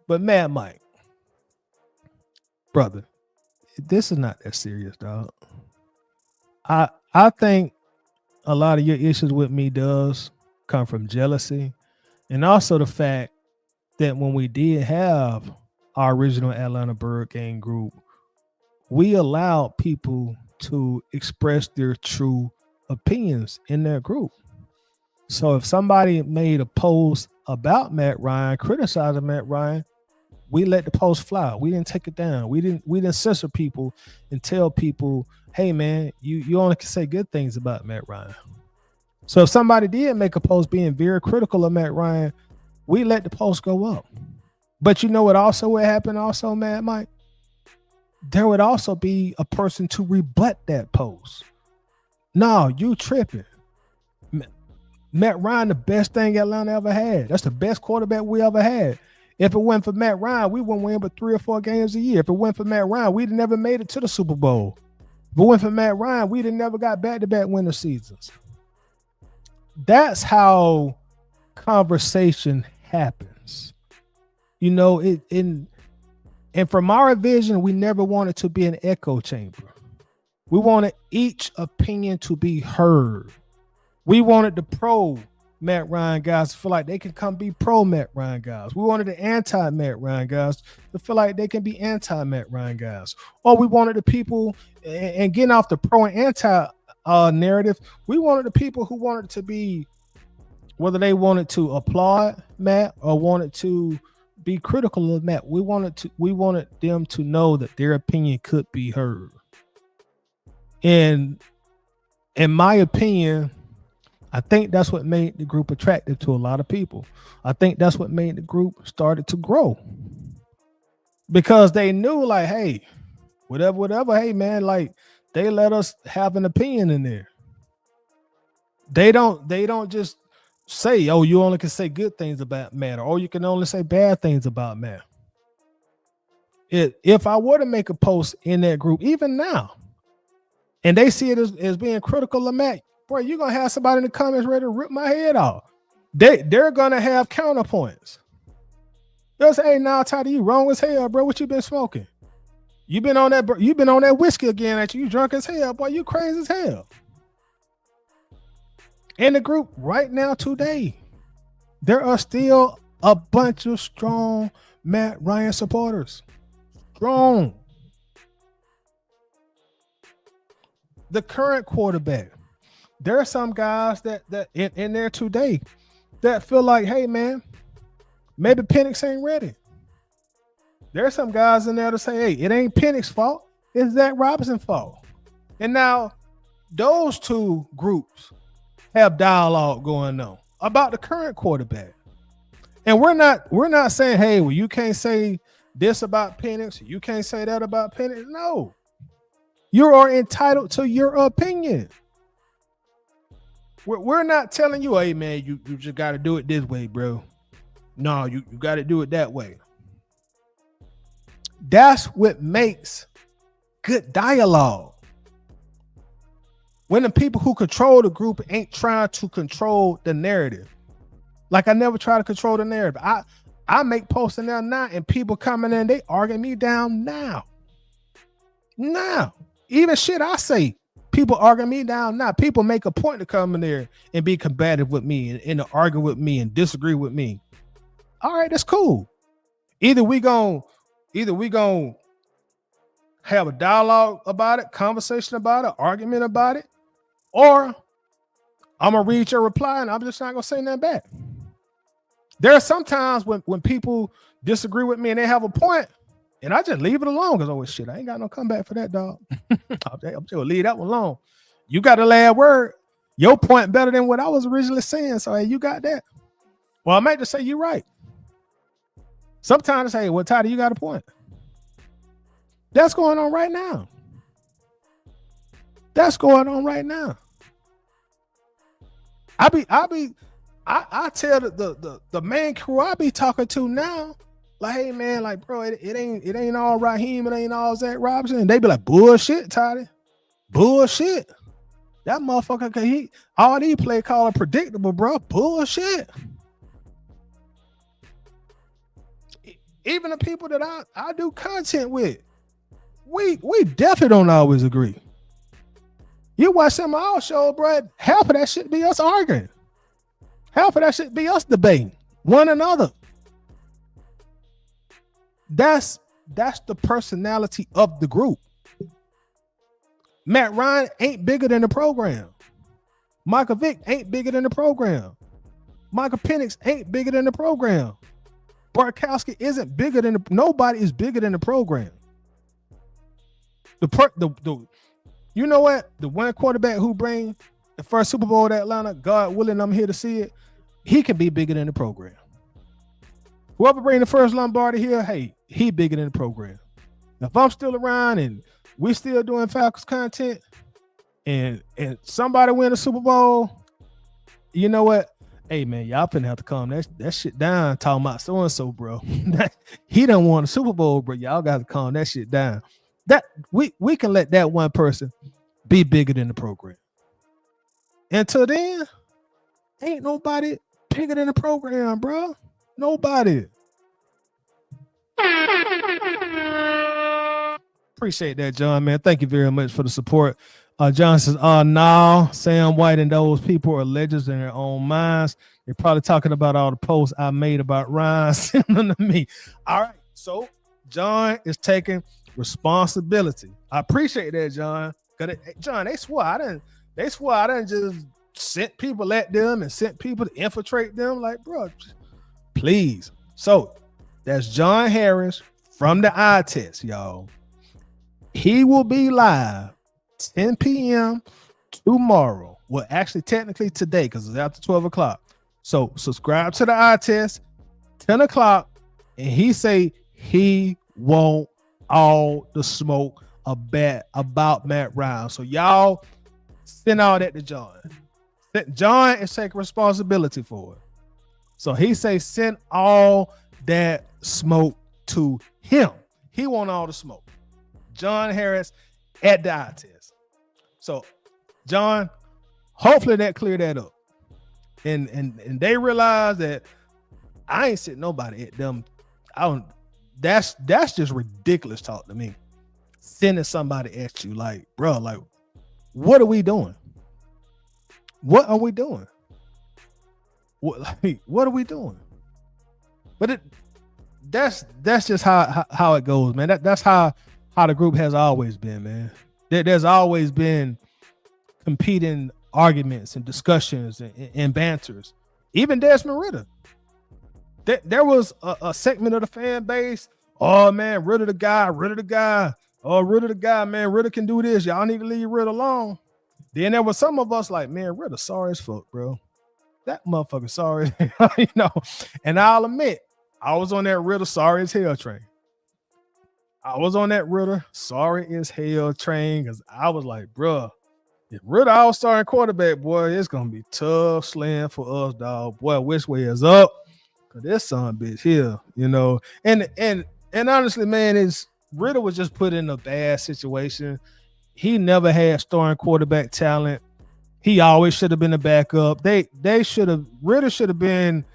[SPEAKER 1] But Mad Mike, brother, this is not that serious, dog. I think a lot of your issues with me does come from jealousy, and also the fact that when we did have our original Atlanta Bird Gang group, we allowed people to express their true opinions in their group. So if somebody made a post about Matt Ryan, criticizing Matt Ryan, we let the post fly. We didn't take it down. We didn't censor people and tell people, hey man, you only can say good things about Matt Ryan. So if somebody did make a post being very critical of Matt Ryan, we let the post go up. But you know what also would happen also, Mad Mike? There would also be a person to rebut that post. No, you tripping. Matt Ryan, the best thing Atlanta ever had. That's the best quarterback we ever had. If it went for Matt Ryan, we wouldn't win but 3 or 4 games a year. If it went for Matt Ryan, we'd never made it to the Super Bowl. If it went for Matt Ryan, we'd never got back-to-back winter seasons. That's how conversation happens. You know, and from our vision, we never wanted to be an echo chamber. We wanted each opinion to be heard. We wanted the pro Matt Ryan guys to feel like they can come be pro Matt Ryan guys. We wanted the anti Matt Ryan guys to feel like they can be anti Matt Ryan guys. Or we wanted the people, and getting off the pro and anti narrative, we wanted the people who wanted to be, whether they wanted to applaud Matt or wanted to be critical of Matt, we wanted them to know that their opinion could be heard. And in my opinion, I think that's what made the group attractive to a lot of people. I think that's what made the group started to grow, because they knew, like, hey, whatever, hey man, like, they let us have an opinion in there. They don't just say, oh, you only can say good things about Matt, or you can only say bad things about Matt. If I were to make a post in that group, even now, and they see it as being critical of Matt, boy, you're gonna have somebody in the comments ready to rip my head off. They're gonna have counterpoints. They'll say, hey, now Toddy, you wrong as hell, bro. What you been smoking? You've been on that whiskey again, that you drunk as hell, boy. You crazy as hell. In the group right now today, there are still a bunch of strong Matt Ryan supporters. Strong. The current quarterback. There are some guys that in there today that feel like, hey man, maybe Penix ain't ready. There are some guys in there to say, hey, it ain't Penix's fault, it's Zach Robinson's fault. And now those two groups have dialogue going on about the current quarterback. And we're not saying, hey, well, you can't say this about Penix, you can't say that about Penix. No. You are entitled to your opinion. We're not telling you, hey man, you just got to do it this way, bro. No, you got to do it that way. That's what makes good dialogue. When the people who control the group ain't trying to control the narrative. Like, I never try to control the narrative. I make posts in there now, and people coming in, they arguing me down now. Even shit I say, people argue me down now. People make a point to come in there and be combative with me and to argue with me and disagree with me. All right, that's cool. Either we gonna have a dialogue about it, conversation about it, argument about it, or I'm gonna read your reply and I'm just not gonna say nothing back. There are some times when people disagree with me and they have a point, and I just leave it alone because, oh shit, I ain't got no comeback for that, dog. I'm just gonna leave that one alone. You got the last word. Your point better than what I was originally saying. So hey, you got that. Well, I might just say you're right. Sometimes I say, well, Toddy, you got a point. That's going on right now. That's going on right now. I tell the main crew I be talking to now, like, hey man, like, bro, it ain't all Raheem, it ain't all Zach Robinson. And they be like, bullshit, Toddy. Bullshit. That motherfucker, all he play call it predictable, bro. Bullshit. Even the people that I do content with, we definitely don't always agree. You watch some of our show, bro. Half of that shit be us arguing. Half of that shit be us debating one another. That's the personality of the group. Matt Ryan ain't bigger than the program. Michael Vick ain't bigger than the program. Michael Penix ain't bigger than the program. Barkowski isn't bigger than nobody is bigger than the program. You know what? The one quarterback who bring the first Super Bowl to Atlanta, God willing, I'm here to see it. He can be bigger than the program. Whoever bring the first Lombardi here, hey, he bigger than the program. Now, if I'm still around and we still doing Falcons content and somebody win a Super Bowl, you know what? Hey, man, y'all finna have to calm that shit down talking about so-and-so, bro. He done won a Super Bowl, bro. Y'all got to calm that shit down. That we can let that one person be bigger than the program. Until then, ain't nobody bigger than the program, bro. Nobody. Appreciate that, John, man. Thank you very much for the support. John says, no, Sam White and those people are legends in their own minds. They're probably talking about all the posts I made about Ryan sending them to me. All right, so John is taking responsibility. I appreciate that, John. John, they swore I didn't just sent people at them and sent people to infiltrate them. Like, bro, please. So that's John Harris from the eye test, y'all. He will be live 10 p.m. tomorrow. Well, actually, technically today, because it's after 12 o'clock. So subscribe to the eye test, 10 o'clock, and he say he want all the smoke about Matt Ryan. So y'all send all that to John. John is taking responsibility for it. So he say send all that smoke to him. He want all the smoke. John Harris at the eye test. So John, hopefully that cleared that up. And they realize that I ain't sitting nobody at them. That's just ridiculous talk to me. Sending somebody at you, like, bro, like, what are we doing? What are we doing? What are we doing? But that's just how it goes, man. That's how the group has always been, man. There's always been competing arguments and discussions and banters. Even Desmond Ridder. There was a segment of the fan base. Oh man, Ridder the guy. Oh, Ridder the guy, man. Ridder can do this. Y'all need to leave Ridder alone. Then there was some of us like, man, Ridder sorry as fuck, bro. That motherfucker sorry, you know. And I'll admit, I was on that Ridder sorry as hell train. I was on that Ridder sorry as hell train because I was like, bro, if Ridder our starting quarterback, boy, it's gonna be tough slaying for us, dog. Boy, which way is up? Cause this son bitch here, you know. And honestly, man, Ridder was just put in a bad situation. He never had starting quarterback talent. He always should have been a backup. Ridder should have been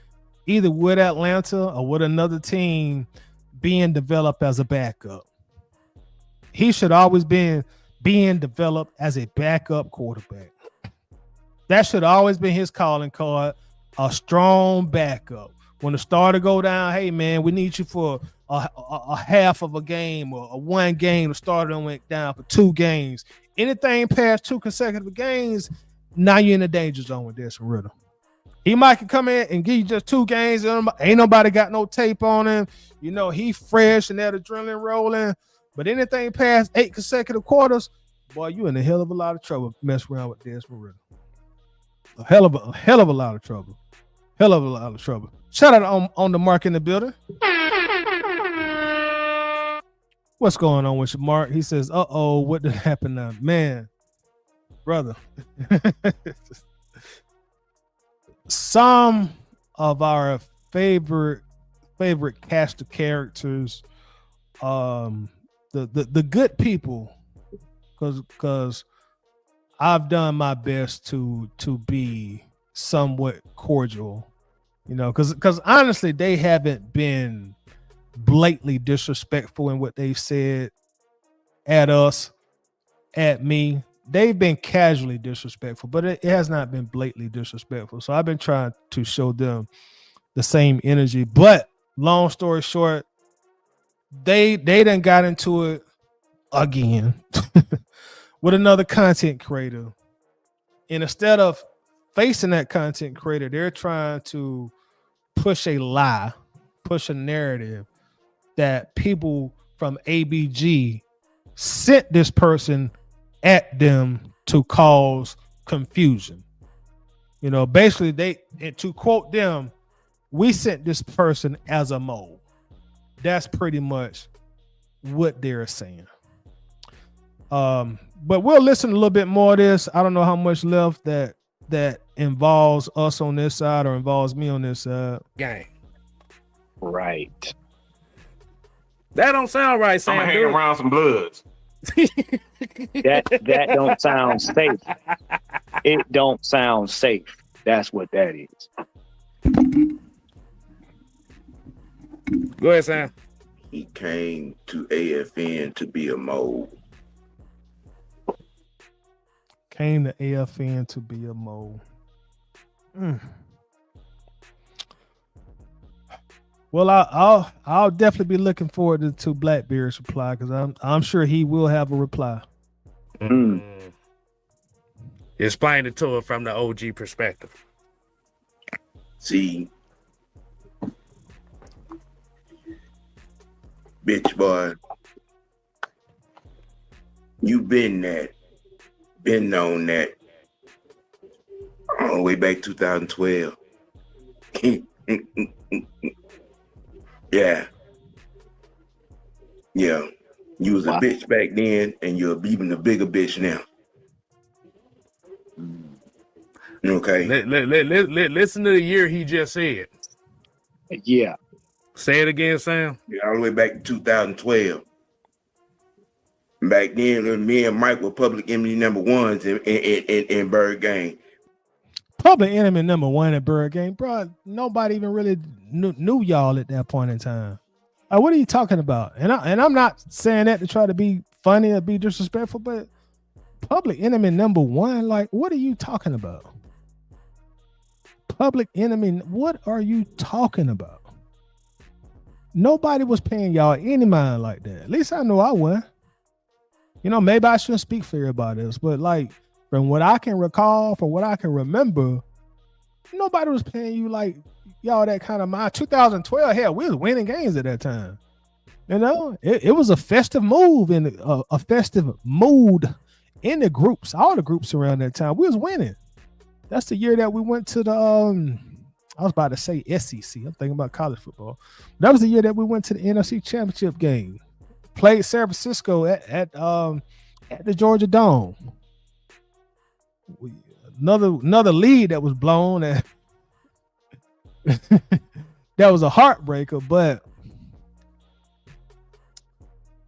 [SPEAKER 1] either with Atlanta or with another team being developed as a backup. He should always been being developed as a backup quarterback. That should always been his calling card, a strong backup. When the starter go down, hey man, we need you for a half of a game or a one game. The starter went down for 2 games. Anything past 2 consecutive games, now you're in the danger zone with Desmond Ridder. He might can come in and give you just 2 games. Ain't nobody got no tape on him. You know, he fresh and that adrenaline rolling. But anything past 8 consecutive quarters, boy, you in a hell of a lot of trouble messing around with Desmond Ridder. A hell of a lot of trouble. Hell of a lot of trouble. Shout out on the Mark in the building. What's going on with you, Mark? He says, what did happen now? Man, brother. Some of our favorite cast of characters, the good people, because I've done my best to be somewhat cordial, you know, because honestly, they haven't been blatantly disrespectful in what they've said at us, at me. They've been casually disrespectful, but it has not been blatantly disrespectful. So I've been trying to show them the same energy. But long story short, they done got into it again with another content creator. And instead of facing that content creator, they're trying to push a lie, push a narrative that people from ABG sent this person at them to cause confusion. You know, basically to quote them, we sent this person as a mole. That's pretty much what they're saying. But we'll listen a little bit more of this. I don't know how much left that involves us on this side or involves me on this side.
[SPEAKER 2] Gang.
[SPEAKER 4] Right.
[SPEAKER 2] That don't sound right, Sam.
[SPEAKER 3] I'm hanging around some bloods.
[SPEAKER 4] that don't sound safe. It don't sound safe. That's what that is.
[SPEAKER 2] Go ahead, Sam.
[SPEAKER 5] He came to AFN to be a mole.
[SPEAKER 1] Came to AFN to be a mole. Well, I'll definitely be looking forward to Blackbeard's reply, because I'm sure he will have a reply.
[SPEAKER 2] Explain it to her from the OG perspective.
[SPEAKER 5] See, bitch boy, you been known that all the way back 2012. Yeah. You was a bitch back then, and you're even a bigger bitch now. Okay.
[SPEAKER 2] Listen to the year he just said.
[SPEAKER 4] Yeah.
[SPEAKER 2] Say it again, Sam.
[SPEAKER 5] Yeah, all the way back to 2012. Back then, me and Mike were public enemy number ones in Bird Gang.
[SPEAKER 1] Public enemy number one at Bird Gang, bro. Nobody even really knew y'all at that point in time. What are you talking about? And I'm not saying that to try to be funny or be disrespectful, but public enemy number one, like, what are you talking about? Public enemy, what are you talking about? Nobody was paying y'all any mind like that. At least I know I wasn't. You know, maybe I shouldn't speak for everybody else, but like, from what I can recall, from what I can remember, nobody was paying you like y'all that kind of mind. 2012, hell, we was winning games at that time. You know, it was a festive move and a festive mood in the groups, all the groups around that time. We was winning. That's the year that we went to the I was about to say SEC. I'm thinking about college football. That was the year that we went to the NFC Championship game. Played San Francisco at the Georgia Dome. Another lead that was blown. That was a heartbreaker, but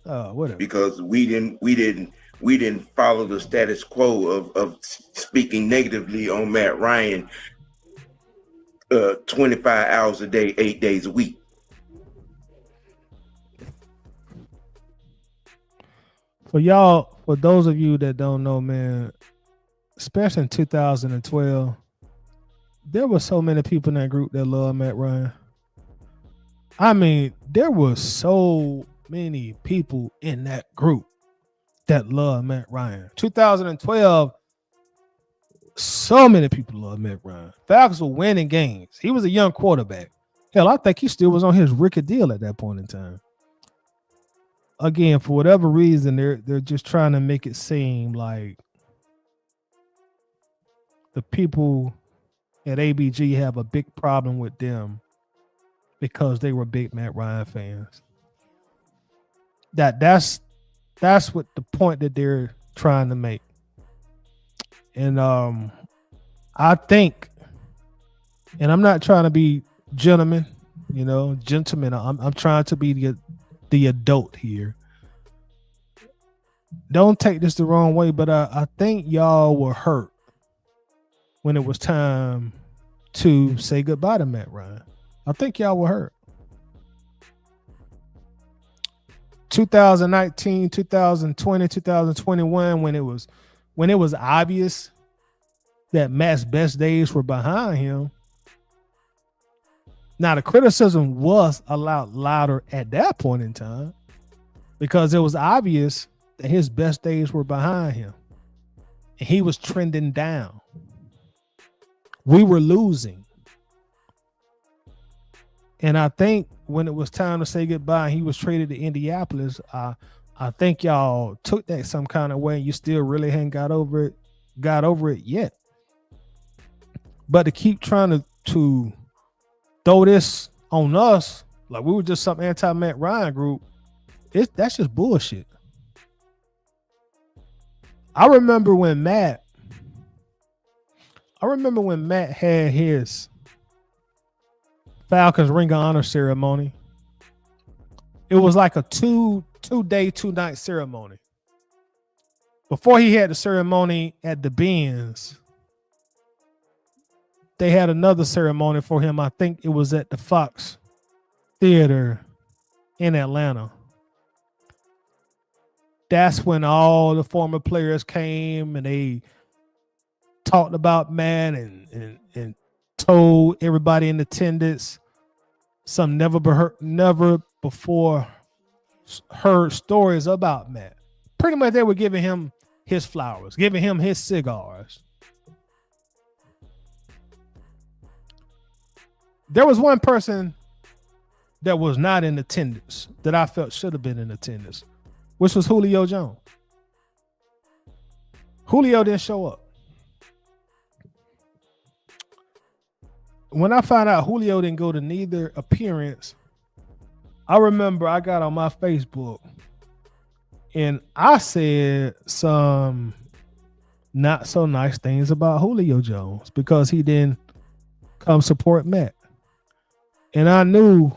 [SPEAKER 1] whatever.
[SPEAKER 5] Because we didn't follow the status quo of speaking negatively on Matt Ryan 25 hours a day, 8 days a week.
[SPEAKER 1] For those of you that don't know, man, especially in 2012, there were so many people in that group that loved Matt Ryan. I mean, there were so many people in that group that loved Matt Ryan. 2012, so many people loved Matt Ryan. Falcons were winning games. He was a young quarterback. Hell, I think he still was on his rookie deal at that point in time. Again, for whatever reason, they're just trying to make it seem like the people at ABG have a big problem with them because they were big Matt Ryan fans. That's what the point that they're trying to make. And I think, and I'm not trying to be gentleman. I'm trying to be the adult here. don't take this the wrong way, but I think y'all were hurt when it was time to say goodbye to Matt Ryan. I think y'all were hurt. 2019, 2020, 2021, when it was obvious that Matt's best days were behind him. Now, the criticism was a lot louder at that point in time because it was obvious that his best days were behind him and he was trending down. We were losing. And I think when it was time to say goodbye, he was traded to Indianapolis. I think y'all took that some kind of way. You still really hadn't got over it yet. But to keep trying to throw this on us, like we were just some anti-Matt Ryan group, that's just bullshit. I remember when Matt had his Falcons Ring of Honor ceremony. It was like a two-day, two-night ceremony. Before he had the ceremony at the Benz, they had another ceremony for him. I think it was at the Fox Theater in Atlanta. That's when all the former players came and they talked about Matt and told everybody in attendance some never before heard stories about Matt. Pretty much they were giving him his flowers, giving him his cigars. There was one person that was not in attendance that I felt should have been in attendance, which was Julio Jones. Julio didn't show up. When I found out Julio didn't go to neither appearance, I remember I got on my Facebook and I said some not so nice things about Julio Jones because he didn't come support Matt. And I knew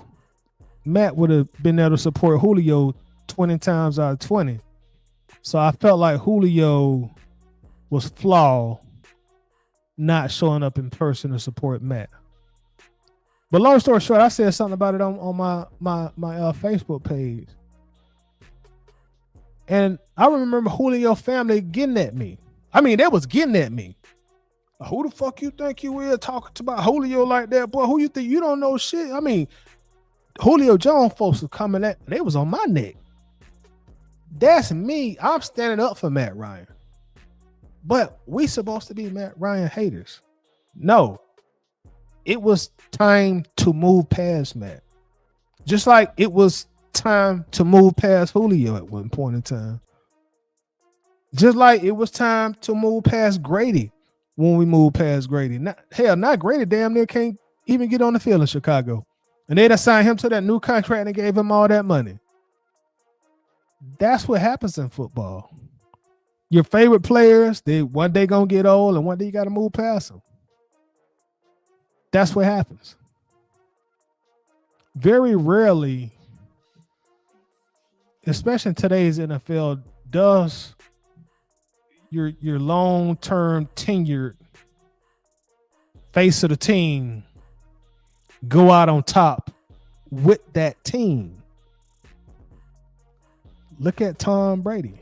[SPEAKER 1] Matt would have been there to support Julio 20 times out of 20. So I felt like Julio was flawed not showing up in person to support Matt. But long story short, I said something about it on my Facebook page. And I remember Julio family getting at me. I mean, they was getting at me. Who the fuck you think you is talking about Julio like that? Boy, who you think? You don't know shit. I mean, Julio Jones folks were coming at, they was on my neck. That's me. I'm standing up for Matt Ryan. But we supposed to be Matt Ryan haters. No. It was time to move past Matt. Just like it was time to move past Julio at one point in time. Just like it was time to move past Grady when we moved past Grady. Not Grady damn near can't even get on the field in Chicago. And they'd assign him to that new contract and gave him all that money. That's what happens in football. Your favorite players, they one day gonna get old and one day you gotta move past them. That's what happens. Very rarely, especially in today's NFL, does your long-term tenured face of the team go out on top with that team. Look at Tom Brady.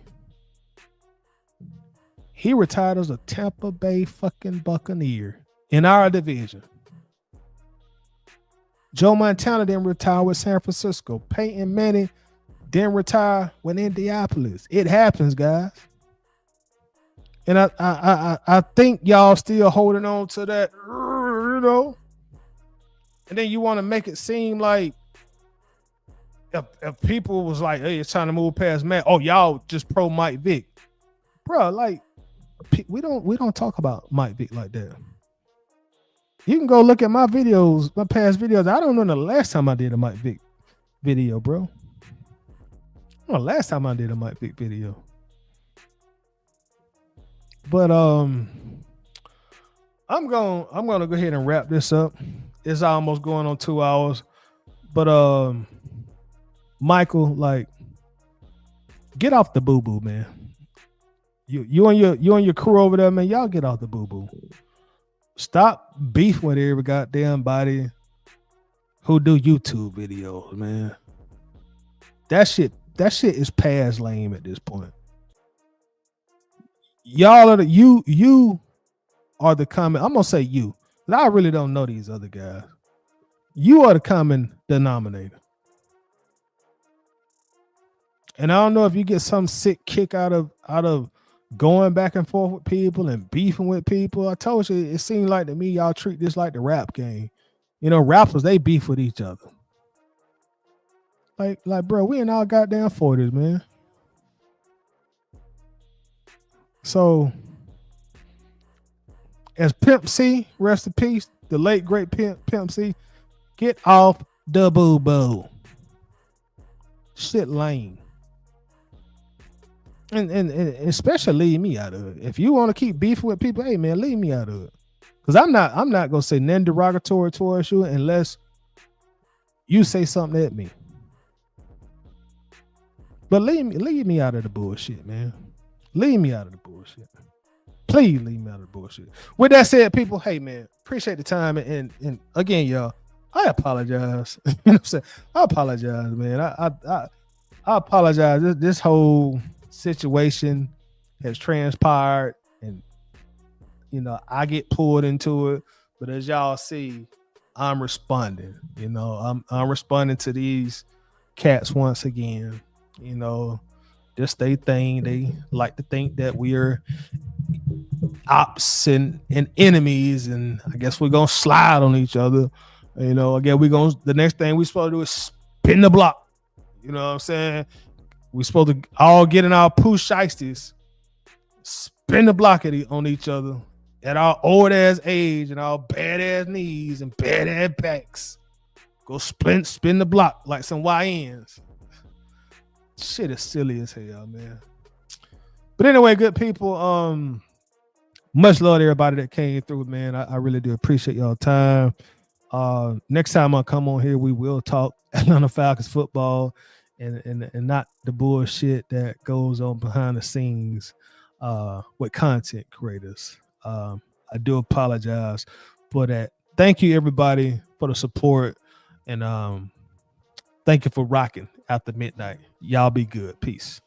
[SPEAKER 1] He retired as a Tampa Bay fucking Buccaneer in our division. Joe Montana didn't retire with San Francisco. Peyton Manning didn't retire with Indianapolis. It happens, guys. And I think y'all still holding on to that, you know. And then you want to make it seem like if people was like, hey, it's time to move past Matt. Oh, y'all just pro Mike Vick. Bro, like we don't talk about Mike Vick like that. You can go look at my videos, my past videos. I don't know the last time I did a Mike Vick video, bro. The last time I did a Mike Vick video. But I'm gonna go ahead and wrap this up. It's almost going on 2 hours. But Michael, like, get off the boo-boo, man. You and your crew over there, man. Y'all get off the boo-boo. Stop beef with every goddamn body who do YouTube videos, man. That shit is past lame at this point. Y'all are you are the common. I'm gonna say you, but I really don't know these other guys. You are the common denominator. And I don't know if you get some sick kick out of going back and forth with people and beefing with people. I told you, it seemed like to me y'all treat this like the rap game. You know, rappers, they beef with each other. Like, bro, we in our goddamn 40s, man. So, as Pimp C, rest in peace, the late great Pimp C, get off the boo-boo. Shit lame. And especially leave me out of it. If you want to keep beefing with people, hey man, leave me out of it. Because I'm not gonna say nothing derogatory towards you unless you say something at me. But leave me out of the bullshit, man. Leave me out of the bullshit. Please leave me out of the bullshit. With that said, people, hey man, appreciate the time and again, y'all, I apologize. You know what I'm saying? I apologize, man. I apologize. This whole situation has transpired and you know I get pulled into it, but as y'all see, I'm responding. You know, I'm responding to these cats once again. You know, just they thing. They like to think that we're ops and enemies, and I guess we're gonna slide on each other. You know, again, the next thing we supposed to do is spin the block. You know what I'm saying? We supposed to all get in our poo shiesties, spin the block on each other at our old ass age and our bad ass knees and bad ass backs. Go spin the block like some YNs. Shit is silly as hell, man. But anyway, good people. Much love to everybody that came through, man. I really do appreciate y'all time. Next time I come on here, we will talk Atlanta Falcons football and not the bullshit that goes on behind the scenes with content creators. I do apologize for that. Thank you everybody for the support and thank you for rocking after midnight. Y'all be good. Peace.